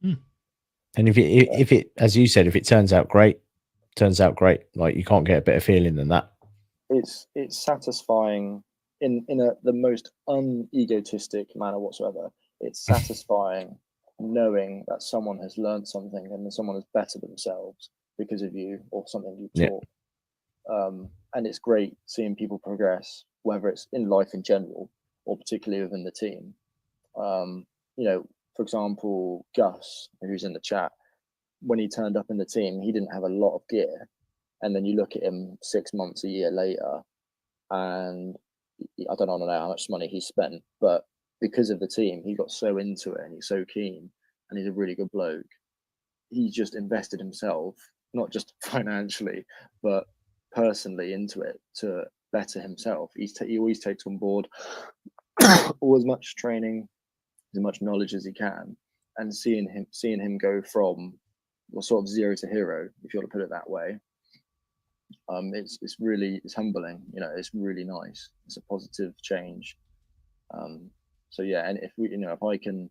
and if it, as you said, if it turns out great. Like, you can't get a better feeling than that. It's satisfying in the most unegotistic manner whatsoever. It's satisfying knowing that someone has learned something and someone has bettered themselves because of you or something you taught. And it's great seeing people progress, whether it's in life in general or particularly within the team. For example, Gus, who's in the chat, when he turned up in the team, he didn't have a lot of gear. And then you look at him 6 months, a year later, and I don't know how much money he spent, but because of the team, he got so into it and he's so keen and he's a really good bloke. He just invested himself, not just financially, but personally into it to better himself. He always takes on board all as much training, as much knowledge as he can, and seeing him go from sort of zero to hero, if you want to put it that way. It's humbling, it's really nice. It's a positive change. So yeah, and if I can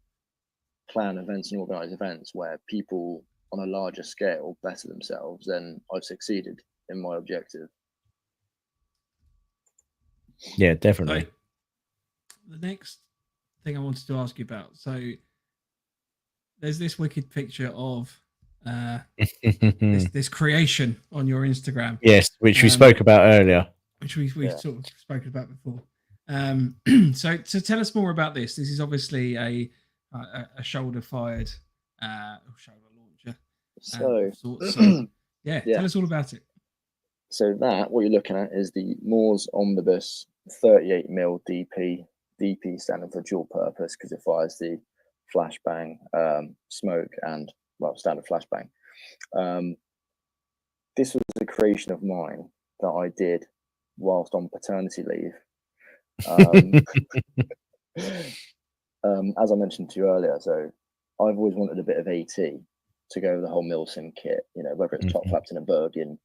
plan events and organize events where people on a larger scale better themselves, then I've succeeded in my objective. Yeah, definitely. So, the next thing I wanted to ask you about. So there's this wicked picture of this creation on your Instagram. Yes, which we spoke about earlier. Which we sort of spoken about before. So tell us more about this. This is obviously a shoulder fired shoulder launcher. So tell us all about it. So what you're looking at is the Moores Omnibus 38mm DP. DP standing for dual purpose because it fires the flashbang, smoke, and standard flashbang. This was a creation of mine that I did whilst on paternity leave. As I mentioned to you earlier, so I've always wanted a bit of AT to go with the whole MilSim kit, whether it's top flapped in a bug and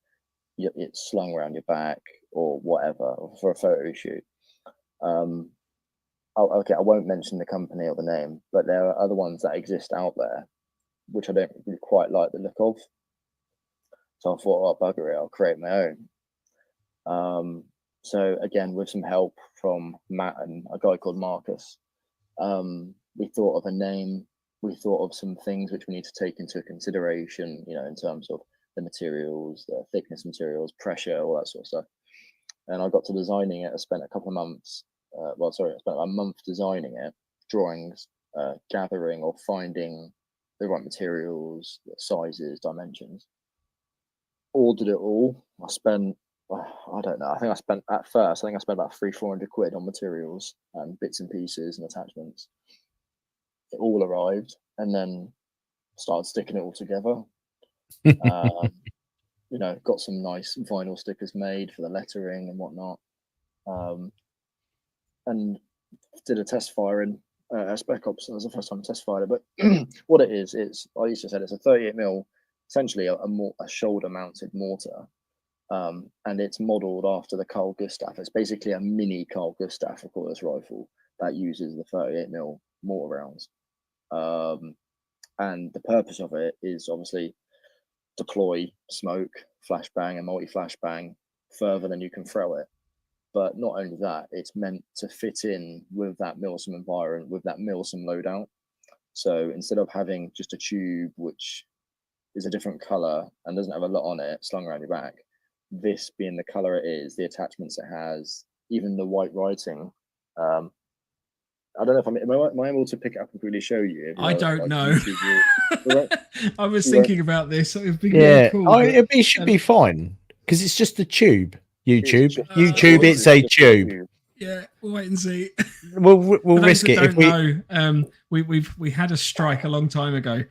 it's slung around your back or whatever, or for a photo shoot. Okay, I won't mention the company or the name, but there are other ones that exist out there, which I don't really quite like the look of. So I thought, bugger it, I'll create my own. So again, with some help from Matt and a guy called Marcus, we thought of a name, we thought of some things which we need to take into consideration, in terms of the materials, the thickness materials, pressure, all that sort of stuff. And I got to designing it. I spent a couple of months. I spent a month designing it, drawings, gathering or finding the right materials, sizes, dimensions. Ordered it all. I spent, I don't know, I spent about £300-400 on materials and bits and pieces and attachments. It all arrived and then started sticking it all together. Got some nice vinyl stickers made for the lettering and whatnot. And did a test firing at Spec Ops. That was the first time I test fired it. But what it is, I used to say it's a 38mm, essentially a shoulder mounted mortar. And it's modeled after the Carl Gustaf. It's basically a mini Carl Gustaf, of course, rifle that uses the 38mm mortar rounds. And the purpose of it is obviously deploy smoke, flashbang, and multi-flashbang further than you can throw it. But not only that, it's meant to fit in with that MilSim environment, with that MilSim loadout. So instead of having just a tube, which is a different color and doesn't have a lot on it slung around your back, this being the color it is, the attachments it has, even the white writing. I don't know if am I able to pick it up and really show you? I don't know. I was thinking about this. So it'd be really cool. It should be fine because it's just a tube. YouTube, it's a tube. Yeah, we'll wait and see. We'll risk it. If we we had a strike a long time ago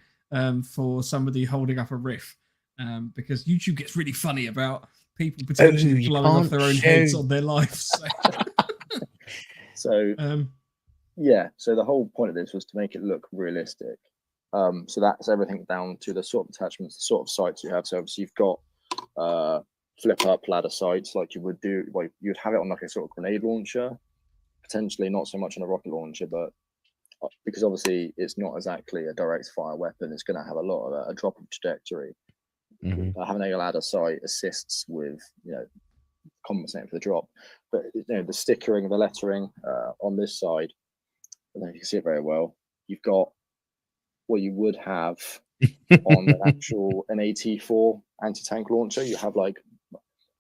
for somebody holding up a riff because YouTube gets really funny about people potentially blowing off their own heads on their lives. So the whole point of this was to make it look realistic. So that's everything down to the sort of attachments, the sort of sights you have. So obviously you've got flip up ladder sights like you would do. Like you'd have it on like a sort of grenade launcher, potentially not so much on a rocket launcher, but because obviously it's not exactly a direct fire weapon, it's going to have a lot of a drop of trajectory. Having a ladder sight assists with, you know, compensating for the drop. But you know, the stickering, the lettering on this side, I don't know if you can see it very well. You've got what you would have on an actual AT4 anti-tank launcher. You have like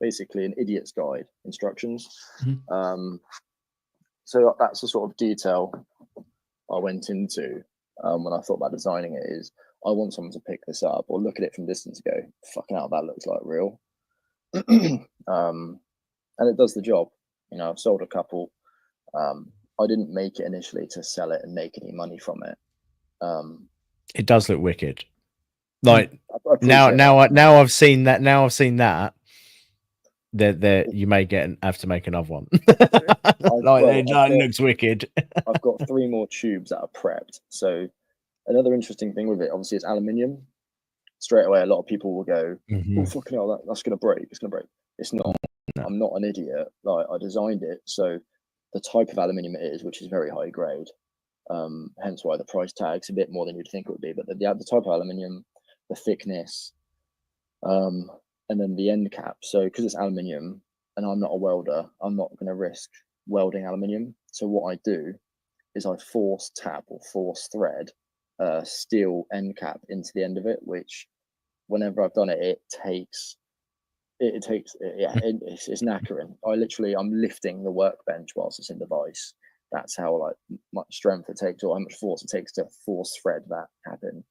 basically an idiot's guide instructions. So that's the sort of detail I went into when I thought about designing it. Is I want someone to pick this up or look at it from distance and go, fucking hell, that looks like real. And it does the job. You know, I've sold a couple. I didn't make it initially to sell it and make any money from it. It does look wicked. Like now I've seen that. Now I've seen that. That you may have to make another one. It looks wicked. I've got 3 more tubes that are prepped. So another interesting thing with it, obviously, it's aluminium. Straight away, a lot of people will go, "Oh fucking hell, that's going to break! It's going to break." It's not. No. I'm not an idiot. Like, I designed it so the type of aluminium it is, which is very high grade. Hence why the price tag's a bit more than you'd think it would be. But the type of aluminium, the thickness, and then the end cap. So because it's aluminium and I'm not a welder, I'm not going to risk welding aluminium. So what I do is I force tap or force thread steel end cap into the end of it, which whenever I've done it, it's knackering. I'm lifting the workbench whilst it's in the vise. That's how like much strength it takes, or how much force it takes to force thread that cap in.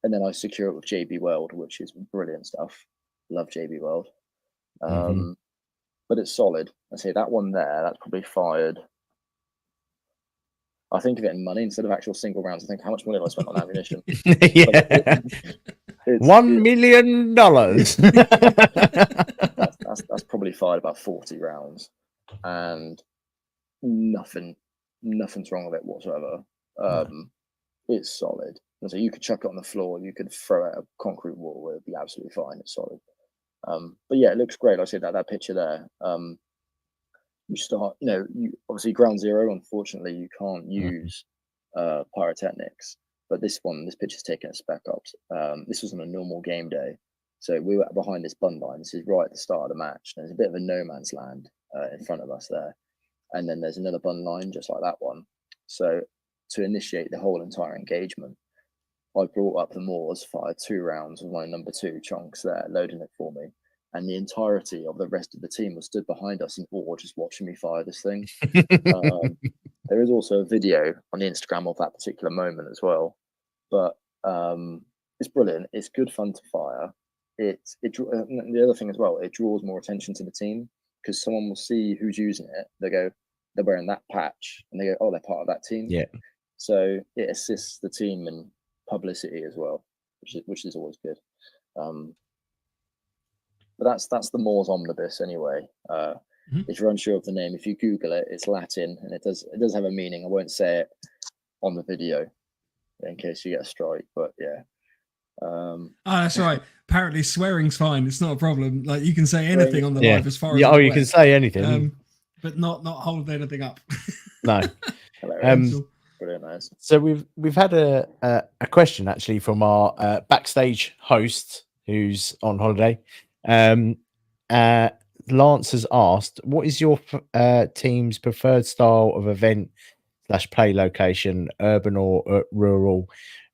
And then I secure it with JB Weld, which is brilliant stuff. Love JB Weld. But it's solid. I say that one there, that's probably fired. I think of it in money instead of actual single rounds. I think, how much money have I spent on ammunition? $1 million. That's probably fired about 40 rounds, and nothing's wrong with it whatsoever. It's solid. So you could chuck it on the floor, you could throw it at a concrete wall, it'd be absolutely fine. It's solid. But yeah, it looks great. Like I said, that picture there. You start, you obviously ground zero. Unfortunately, you can't use pyrotechnics. But this picture's taken at spec ops. This was on a normal game day, so we were behind this bun line. This is right at the start of the match. There's a bit of a no man's land in front of us there, and then there's another bun line just like that one. So to initiate the whole entire engagement, I brought up the Moors, fired 2 rounds with my number 2 chunks there, loading it for me. And the entirety of the rest of the team was stood behind us in awe, just watching me fire this thing. There is also a video on the Instagram of that particular moment as well. But it's brilliant. It's good fun to fire. The other thing as well, it draws more attention to the team, because someone will see who's using it. They go, they're wearing that patch, and they go, oh, they're part of that team. Yeah. So it assists the team in publicity as well, which is always good. But that's the Moors Omnibus anyway. If you're unsure of the name, if you Google it, it's Latin, and it does have a meaning. I won't say it on the video in case you get a strike, but yeah. That's right. Apparently swearing's fine. It's not a problem. Like, you can say anything on the live as far as you can say anything, but not hold anything up. No. Brilliant, nice. So we've had a question actually from our backstage host who's on holiday. Lance has asked, what is your team's preferred style of event / play location, urban or rural,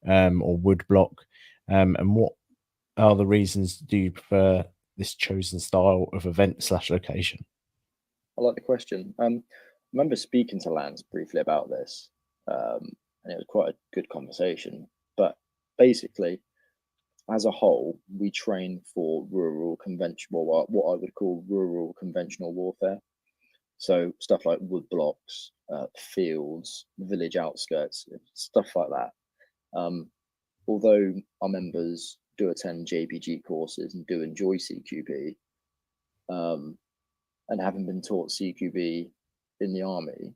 or wood block, and what are the reasons do you prefer this chosen style of event / location? I like the question. I remember speaking to Lance briefly about this, and it was quite a good conversation. But basically, as a whole, we train for rural conventional, what I would call rural conventional warfare. So stuff like wood blocks, fields, village outskirts, stuff like that. Although our members do attend JPG courses and do enjoy CQB, and having been taught CQB in the army,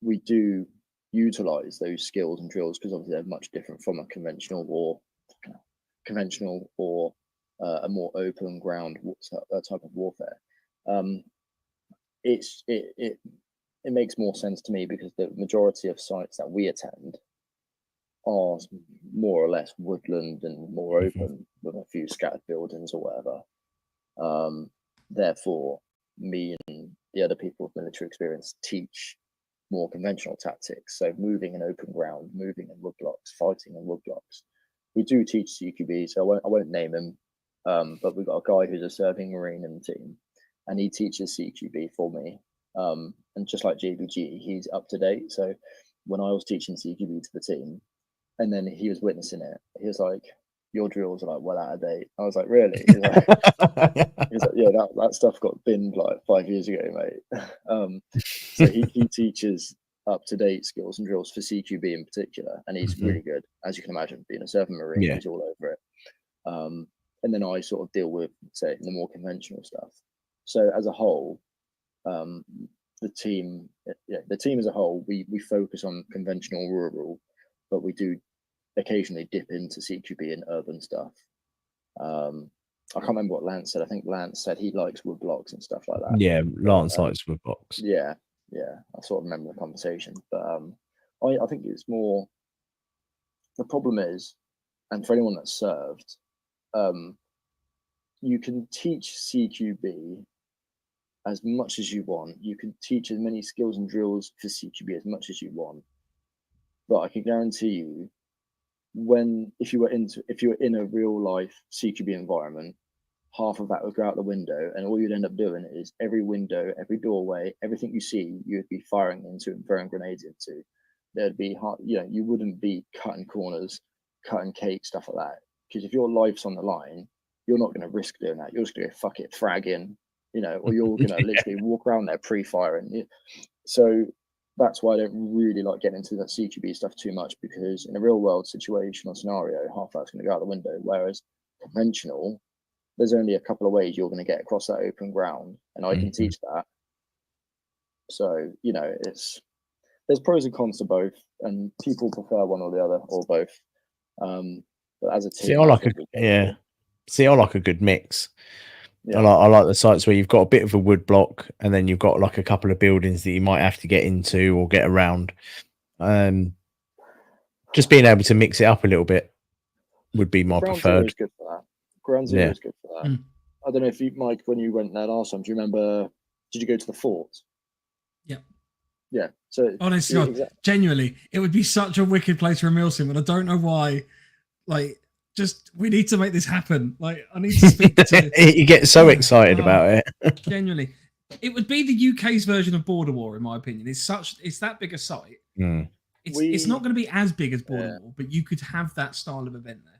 we do utilize those skills and drills, because obviously they're much different from a conventional or a more open ground type of warfare. It makes more sense to me because the majority of sites that we attend are more or less woodland and more open with a few scattered buildings or whatever. Therefore, me and the other people with military experience teach more conventional tactics. So moving in open ground, moving in wood blocks, fighting in wood blocks. We do teach CQB, so I won't name him, but we've got a guy who's a serving Marine in the team, and he teaches CQB for me. And just like JBG, he's up to date. So when I was teaching CQB to the team, and then he was witnessing it, he was like, "Your drills are like well out of date." I was like, "Really?" He was like, "Yeah, that stuff got binned like 5 years ago, mate." So he teaches up to date skills and drills for CQB in particular, and he's really good, as you can imagine, being a serving Marine. He's all over it. And then I sort of deal with, say, the more conventional stuff. So as a whole, the team as a whole, we focus on conventional rural, but we do occasionally dip into CQB and urban stuff. I can't remember what Lance said. I think Lance said he likes wood blocks and stuff like that. Yeah, Lance likes wood blocks. Yeah. I sort of remember the conversation, but I think it's more. The problem is, and for anyone that's served, you can teach CQB as much as you want. You can teach as many skills and drills for CQB as much as you want, but I can guarantee you, if you were in a real life CQB environment, half of that would go out the window, and all you'd end up doing is every window, every doorway, everything you see, you'd be firing into and throwing grenades into. There'd be you wouldn't be cutting corners, cutting cake, stuff like that. Because if your life's on the line, you're not going to risk doing that. You're just going to go fuck it, frag in, or you're going to literally walk around there pre-firing. So that's why I don't really like getting into that CQB stuff too much, because in a real world situation or scenario, half that's going to go out the window. Whereas conventional, there's only a couple of ways you're going to get across that open ground, and I can teach that. So there's pros and cons to both, and people prefer one or the other or both. But as a team, I like a good mix. Yeah. I like the sites where you've got a bit of a wood block, and then you've got like a couple of buildings that you might have to get into or get around. Just being able to mix it up a little bit would be my preferred. Is good for that. Ground Zero is good for that. I don't know if you, Mike, when you went there last time, do you remember? Did you go to the fort? Yeah. So honestly, genuinely, it would be such a wicked place for a MilSim, and I don't know why. Like, we need to make this happen. Like, I need to speak to. You get so excited about it. Genuinely, it would be the UK's version of Border War, in my opinion. It's that big a site. It's not going to be as big as Border War, but you could have that style of event there.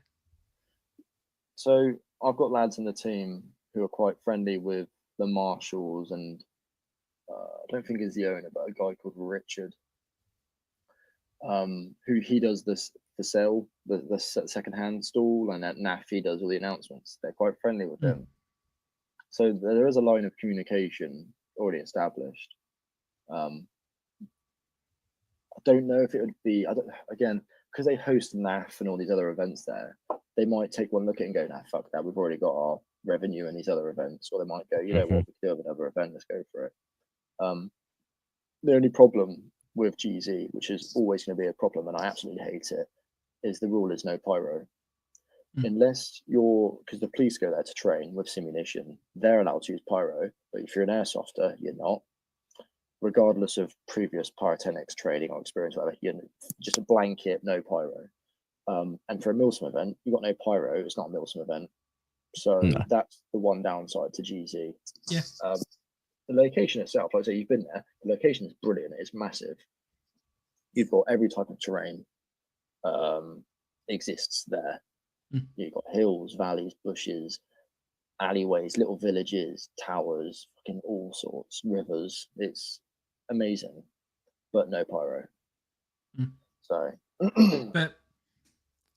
So I've got lads in the team who are quite friendly with the marshals, and I don't think he's the owner, but a guy called Richard, who he does this for sale, the second-hand stall, and at NAF he does all the announcements. They're quite friendly with them. So there is a line of communication already established. I don't know if it would be, again, because they host NAF and all these other events there, they might take one look at it and go, nah, fuck that, we've already got our revenue in these other events. Or they might go, you know what, we could have another event, let's go for it. The only problem with GZ, which is always going to be a problem, and I absolutely hate it, is the rule is no pyro. Unless because the police go there to train with simunition, they're allowed to use pyro, but if you're an airsofter, you're not. Regardless of previous pyrotechnics training or experience, whatever, you're just a blanket, no pyro. And for a MilSim event, you got no pyro, it's not a MilSim event. So that's the one downside to GZ. Yeah. The location itself, like I say, you've been there. The location is brilliant. It's massive. You've got every type of terrain exists there. You've got hills, valleys, bushes, alleyways, little villages, towers, fucking all sorts, rivers. It's amazing, but no pyro. So, but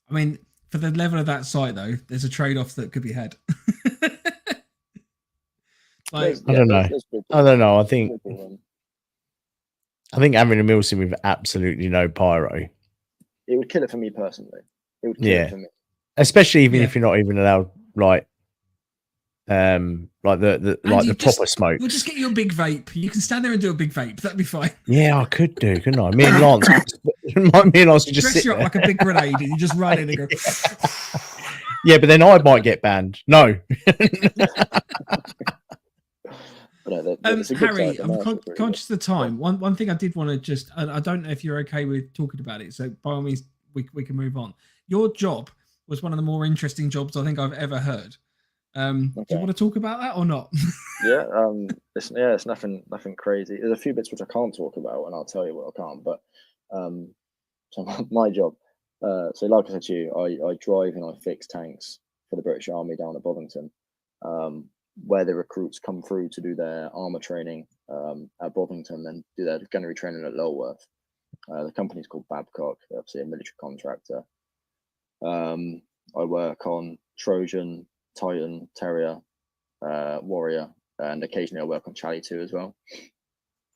I mean, for the level of that site, though, there's a trade-off that could be had. I don't know. I think having a MilSim with absolutely no pyro, it would kill it for me personally. It would kill it for me. Especially if you're not even allowed like like the proper smoke. We'll just get you a big vape. You can stand there and do a big vape. That'd be fine. Yeah, I could do, couldn't I? Me and Lance could just dress sit you up there. like a big grenade, and you just run in and go. Yeah, but then I might get banned. No. Harry, I'm conscious of the time. One thing I did want to just, I don't know if you're okay with talking about it, so by all means, we can move on. Your job was one of the more interesting jobs I think I've ever heard. Do you want to talk about that or not? It's nothing crazy. There's a few bits which I can't talk about, and I'll tell you what I can't. But so my job. So like I said to you, I drive and I fix tanks for the British Army down at Bovington, where the recruits come through to do their armour training at Bovington, then do their gunnery training at Lulworth. The company's called Babcock. They're obviously a military contractor. I work on Trojan, Titan, Terrier, Warrior, and occasionally I work on Charlie 2 as well.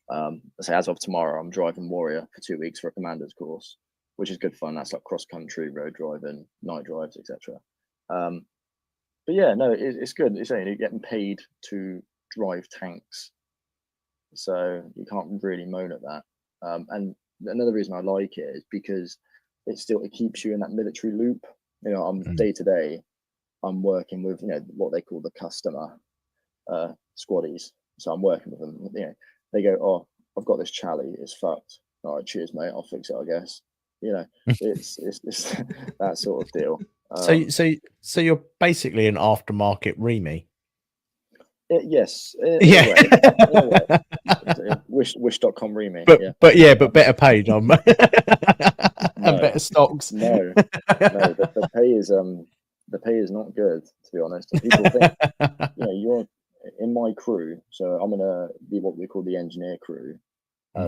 So as of tomorrow, I'm driving Warrior for 2 weeks for a commander's course, which is good fun. That's like cross country, road driving, night drives, etc. But yeah, no, it's good. It's only you're getting paid to drive tanks, so you can't really moan at that. And another reason I like it is because it keeps you in that military loop. You know, I'm day to day, I'm working with what they call the customer squaddies. So I'm working with them. They go, "Oh, I've got this Charlie. It's fucked. All right, cheers, mate. I'll fix it, I guess." It's that sort of deal. So you're basically an aftermarket Remy. Yes. Yeah. Wish.com Remy. But better paid on and better stocks. No. The pay is not good, to be honest. And people think you're in my crew. So I'm gonna be what we call the engineer crew.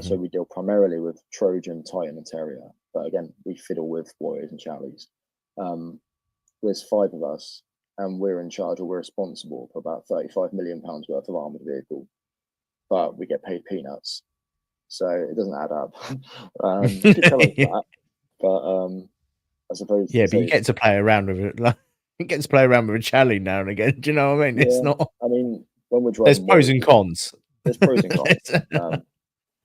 So we deal primarily with Trojan, Titan, and Terrier. But again, we fiddle with Warriors and Charlies. There's 5 of us, and we're in charge, or we're responsible for about £35 million worth of armoured vehicle. But we get paid peanuts, so it doesn't add up. You could tell us that, but I suppose. Yeah, but you get to play around with it. Like, you get to play around with a Charlie now and again. Do you know what I mean? Yeah, it's not. I mean, when we're driving, there's pros and cons. There's pros and cons.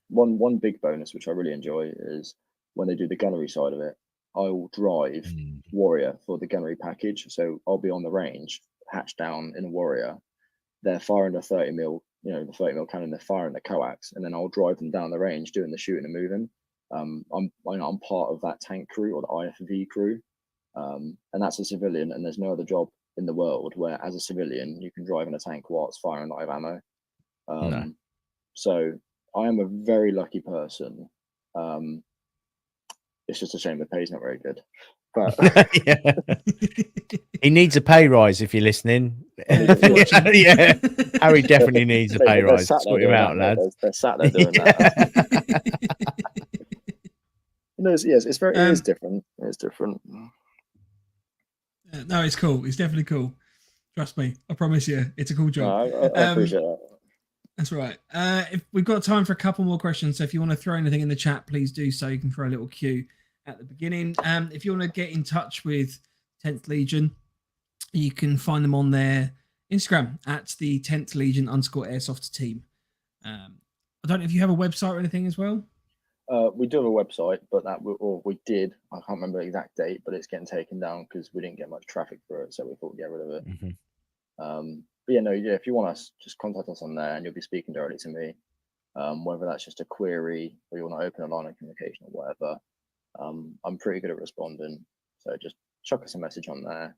One big bonus which I really enjoy is when they do the gunnery side of it. I will drive Warrior for the gunnery package, so I'll be on the range, hatched down in a Warrior. They're firing the 30 mil, the 30 mil cannon. They're firing the coax, and then I'll drive them down the range, doing the shooting and moving. I'm part of that tank crew or the IFV crew, and that's a civilian. And there's no other job in the world where, as a civilian, you can drive in a tank while it's firing live ammo. No. So I am a very lucky person. It's just a shame the pay's not very good. But he needs a pay rise if you're listening. Yeah. Harry definitely needs a pay rise. Sort him out, lads. They're sat there doing that. It's very. It is different. It's different. No, it's cool. It's definitely cool. Trust me. I promise you, it's a cool job. No, I appreciate that. That's right. If we've got time for a couple more questions, so if you want to throw anything in the chat, please do so. You can throw a little cue at the beginning. If you want to get in touch with 10th Legion, you can find them on their Instagram at the 10th Legion _airsoft team. I don't know if you have a website or anything as well. We do have a website, but we did. I can't remember the exact date, but it's getting taken down because we didn't get much traffic for it, so we thought we'd get rid of it. But if you want us, just contact us on there, and you'll be speaking directly to me. Whether that's just a query or you want to open a line of communication or whatever. I'm pretty good at responding, so just chuck us a message on there.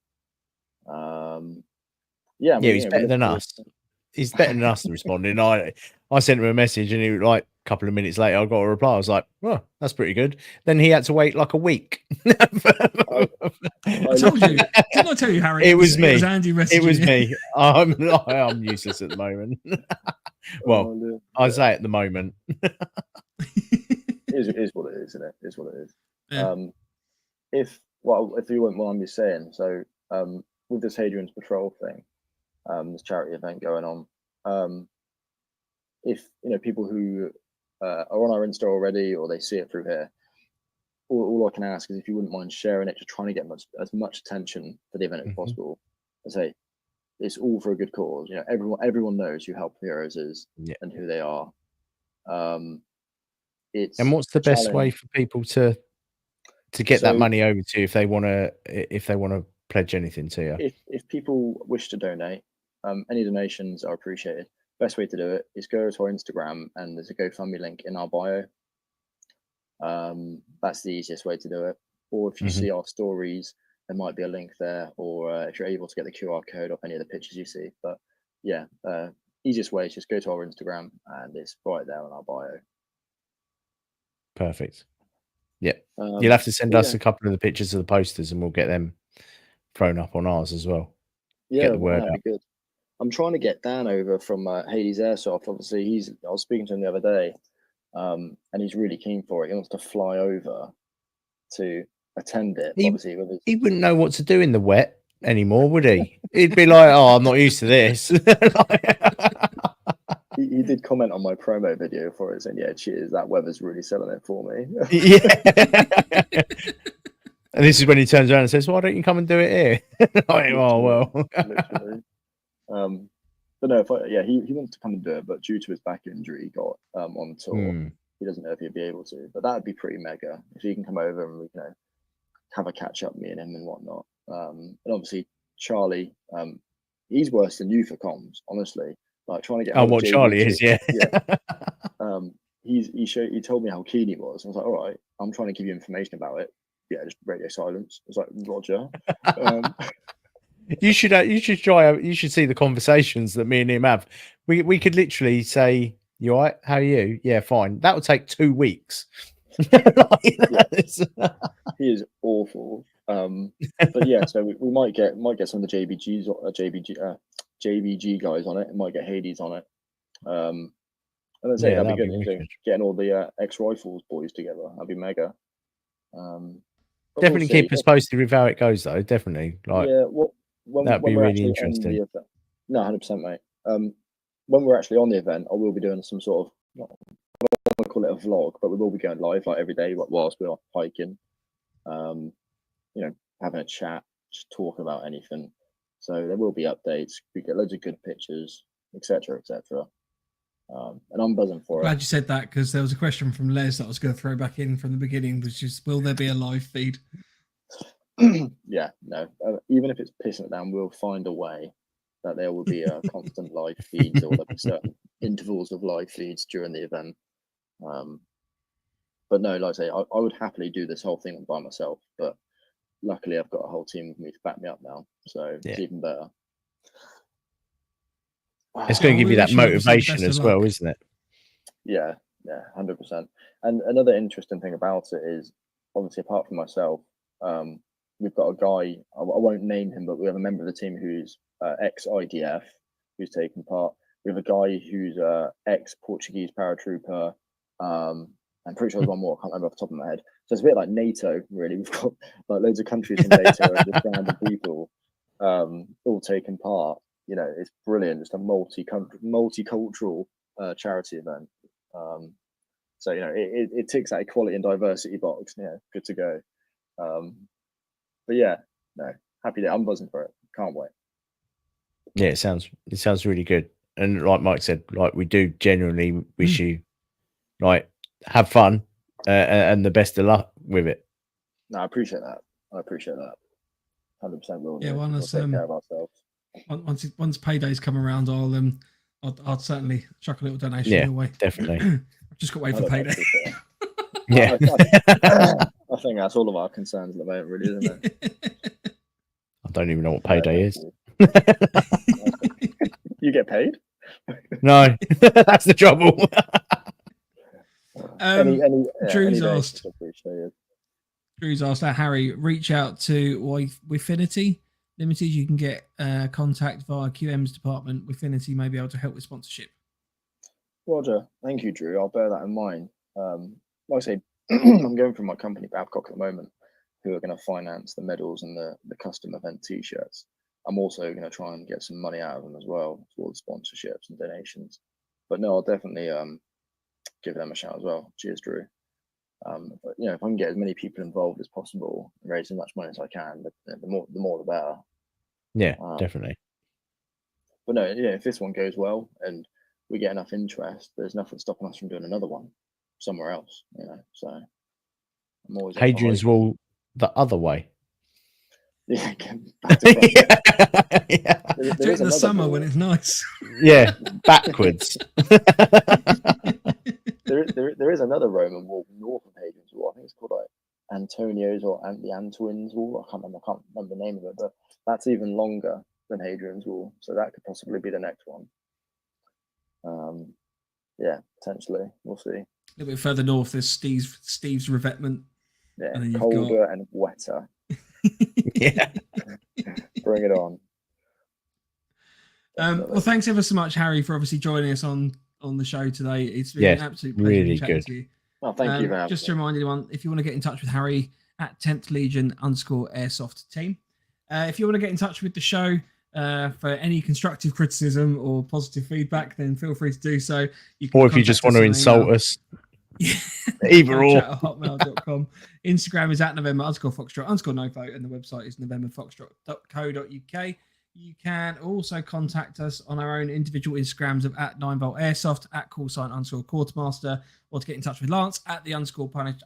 He's better than us. He's better than us at responding. I sent him a message, and he was like, a couple of minutes later, I got a reply. I was like, "Oh, that's pretty good." Then he had to wait like a week. I told you. Didn't I tell you, Harry? It was me. It was Andy messaging. It was me. I'm useless at the moment. Well, I say at the moment. It is what it is, isn't it? It is what it is. Yeah. If you wouldn't mind me saying, so with this Hadrians Patrol thing, this charity event going on, if people who are on our Insta already or they see it through here, all I can ask is if you wouldn't mind sharing it, just trying to get as much attention for the event as possible. I say, it's all for a good cause. You know, everyone knows who Help Heroes is and who they are. It's and what's the best way for people to get that money over to you if they want to pledge anything to you? If people wish to donate, any donations are appreciated. Best way to do it is go to our Instagram, and there's a GoFundMe link in our bio. That's the easiest way to do it. Or if you see our stories, there might be a link there, or if you're able to get the QR code off any of the pictures you see. But yeah, easiest way is just go to our Instagram, and it's right there on our bio. Perfect. Yeah, you'll have to send us a couple of the pictures of the posters, and we'll get them thrown up on ours as well. Yeah, get the word that'd be good. I'm trying to get Dan over from Hades Airsoft. Obviously, I was speaking to him the other day, and he's really keen for it. He wants to fly over to attend it. Obviously, he wouldn't know what to do in the wet anymore, would he? He'd be like, "Oh, I'm not used to this." He did comment on my promo video for it, saying, "Yeah, cheers, that weather's really selling it for me." Yeah. And this is when he turns around and says, "Why don't you come and do it here?" Like, oh well. Literally. But no, he wants to come and do it, but due to his back injury, he got on tour. He doesn't know if he'll be able to, but that'd be pretty mega if he can come over and we can have a catch up, me and him and whatnot. And obviously Charlie, he's worse than you for comms, honestly. Like trying to get. Oh, what Charlie is, yeah. He told me how keen he was. I was like, all right, I'm trying to give you information about it. Yeah, just radio silence. I was like, Roger. You should see the conversations that me and him have. We could literally say, "You all right? How are you? Yeah, fine." That would take 2 weeks. He is awful. But yeah, so we might get some of the JBG guys on it. It might get Hades on it. And then say that'd be good. Getting all the ex-Rifles boys together. That'd be mega. Definitely keep us posted with how it goes, though. Definitely, that'd be really interesting. No, 100%, mate. When we're actually on the event, I will be doing some sort of, I don't want to call it a vlog, but we will be going live like every day whilst we're hiking. Having a chat, just talk about anything. So there will be updates. We get loads of good pictures, etc., etc. And I'm buzzing for it. Glad you said that, because there was a question from Les that I was going to throw back in from the beginning, which is, will there be a live feed? Yeah, no. Even if it's pissing it down, we'll find a way that there will be a constant live feeds, or there'll be certain intervals of live feeds during the event. But no, like I say, I would happily do this whole thing by myself, but luckily I've got a whole team with me to back me up now, so it's even better. It's going to give you that motivation as well, isn't it? Yeah, 100%. And another interesting thing about it is, obviously, apart from myself, we've got a guy, I won't name him, but we have a member of the team who's ex-IDF, who's taken part. We have a guy who's ex-Portuguese paratrooper. I'm pretty sure there's one more, I can't remember off the top of my head. So it's a bit like NATO, really. We've got like loads of countries in NATO and just random people all taking part. It's brilliant. Just a multicultural charity event. So it ticks that equality and diversity box. Yeah, good to go. But yeah, no, happy day. I'm buzzing for it. Can't wait. Yeah, it sounds really good. And like Mike said, like, we do genuinely wish you have fun and the best of luck with it. No, I appreciate that. 100% will. Yeah, we'll take care of ourselves. Once paydays come around, I'll certainly chuck a little donation your way. Definitely. I've just got to wait for payday. Yeah. I think that's all of our concerns at the moment, really, isn't it? I don't even know what payday is. You get paid? No, that's the trouble. Drew's asked, Harry, reach out to Wifinity Limited. You can get contact via QM's department. Wifinity may be able to help with sponsorship. Roger. Thank you, Drew. I'll bear that in mind. Like I say, I'm going through my company, Babcock, at the moment, who are going to finance the medals and the custom event T-shirts. I'm also going to try and get some money out of them as well towards sponsorships and donations. But no, I'll definitely give them a shout as well. Cheers, Drew. But, if I can get as many people involved as possible and raise as much money as I can, the more the better. Yeah, definitely. But no, yeah, if this one goes well and we get enough interest, there's nothing stopping us from doing another one somewhere else, you know. So I'm always Hadrian's Wall the other way. Yeah, back to front. Yeah. Do it in the summer when it's nice. Yeah, backwards. there is another Roman wall north of Hadrian's Wall. I think it's called like Antonio's or the Antoine's Wall. I can't remember the name of it, but that's even longer than Hadrian's Wall, so that could possibly be the next one. Yeah, potentially. We'll see. A little bit further north, there's Steve's revetment. Yeah, and colder and wetter. Yeah. Bring it on. Well, thanks ever so much, Harry, for obviously joining us on the show today. It's been an absolute pleasure really chatting good. to you. Well, thank you. Just to remind anyone, if you want to get in touch with Harry at 10th Legion _Airsoft team. If you want to get in touch with the show for any constructive criticism or positive feedback, then feel free to do so. Or if you just want to insult us. Either or. @hotmail.com. Instagram is at November _Foxtrot _NoFo, and the website is novemberfoxtrot.co.uk. You can also contact us on our own individual Instagrams of at 9volt airsoft, at callsign _quartermaster, or to get in touch with Lance at the _punished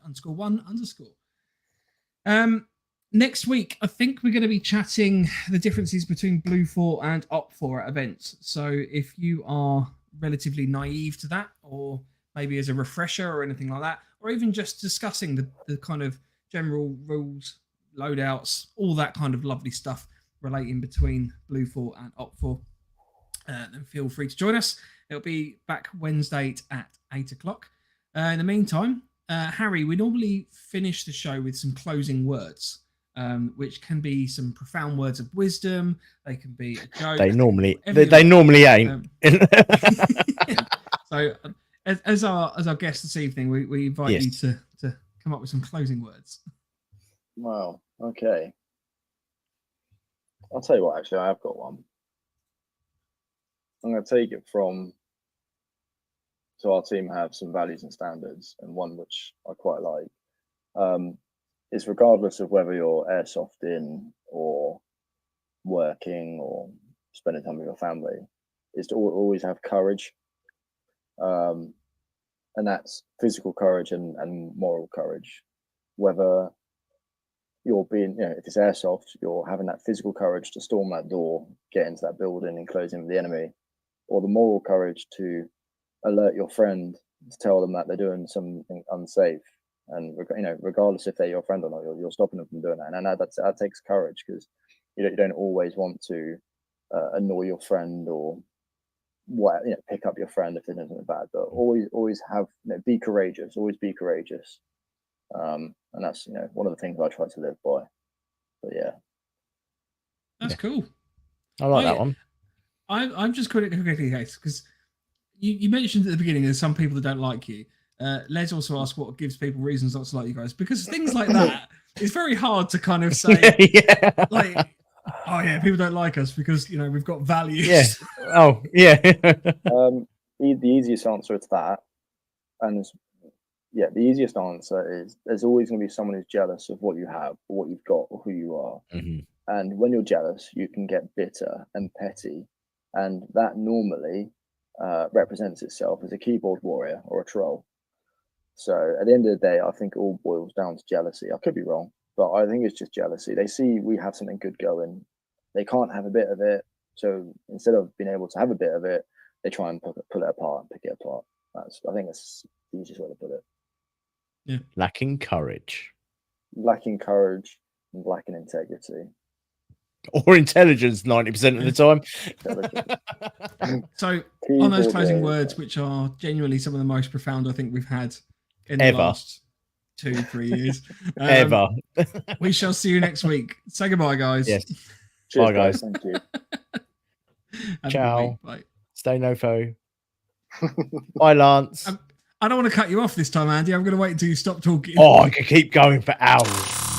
_1_. Next week, I think we're going to be chatting the differences between Blue 4 and Op 4 at events. So if you are relatively naive to that, or maybe as a refresher or anything like that, or even just discussing the kind of general rules, loadouts, all that kind of lovely stuff relating between Blue 4 and Op 4, then feel free to join us. It'll be back Wednesday at 8 o'clock. In the meantime, Harry, we normally finish the show with some closing words, which can be some profound words of wisdom. They can be a joke. They normally ain't. So, as our guest this evening, we invite you to come up with some closing words. Wow. Okay. I'll tell you what. Actually, I have got one. I'm going to take it from. So our team have some values and standards, and one which I quite like is regardless of whether you're airsofting or working or spending time with your family, is to always have courage. And that's physical courage and moral courage. Whether you're being, if it's airsoft, you're having that physical courage to storm that door, get into that building and close in with the enemy, or the moral courage to alert your friend, to tell them that they're doing something unsafe. And, regardless if they're your friend or not, you're stopping them from doing that. And that takes courage, because you don't always want to annoy your friend or pick up your friend if there's something bad, but always have, be courageous, always be courageous. And that's, one of the things I try to live by. But yeah. That's cool. I like that one. I'm just quickly because you mentioned at the beginning there's some people that don't like you. Les also asked what gives people reasons not to like you guys, because things like that, it's very hard to kind of say, like, oh yeah, people don't like us because we've got values. Yeah. Oh yeah. The easiest answer to that, and the easiest answer is there's always going to be someone who's jealous of what you have, or what you've got, or who you are. Mm-hmm. And when you're jealous, you can get bitter and petty, and that normally represents itself as a keyboard warrior or a troll. So at the end of the day, I think it all boils down to jealousy. I could be wrong, but I think it's just jealousy. They see we have something good going, they can't have a bit of it, so instead of being able to have a bit of it, they try and pull it apart and pick it apart. I think that's the easiest way to put it. Yeah. Lacking courage and lacking integrity. Or intelligence 90% of the time. So on those closing words, which are genuinely some of the most profound I think we've had in the last 2-3 years. Ever. We shall see you next week. Say goodbye, guys. Yes. Cheers, bye, guys. Thank you. Ciao. Bye. Stay NoFo. Bye, Lance. I don't want to cut you off this time, Andy. I'm going to wait until you stop talking. Oh, I could keep going for hours.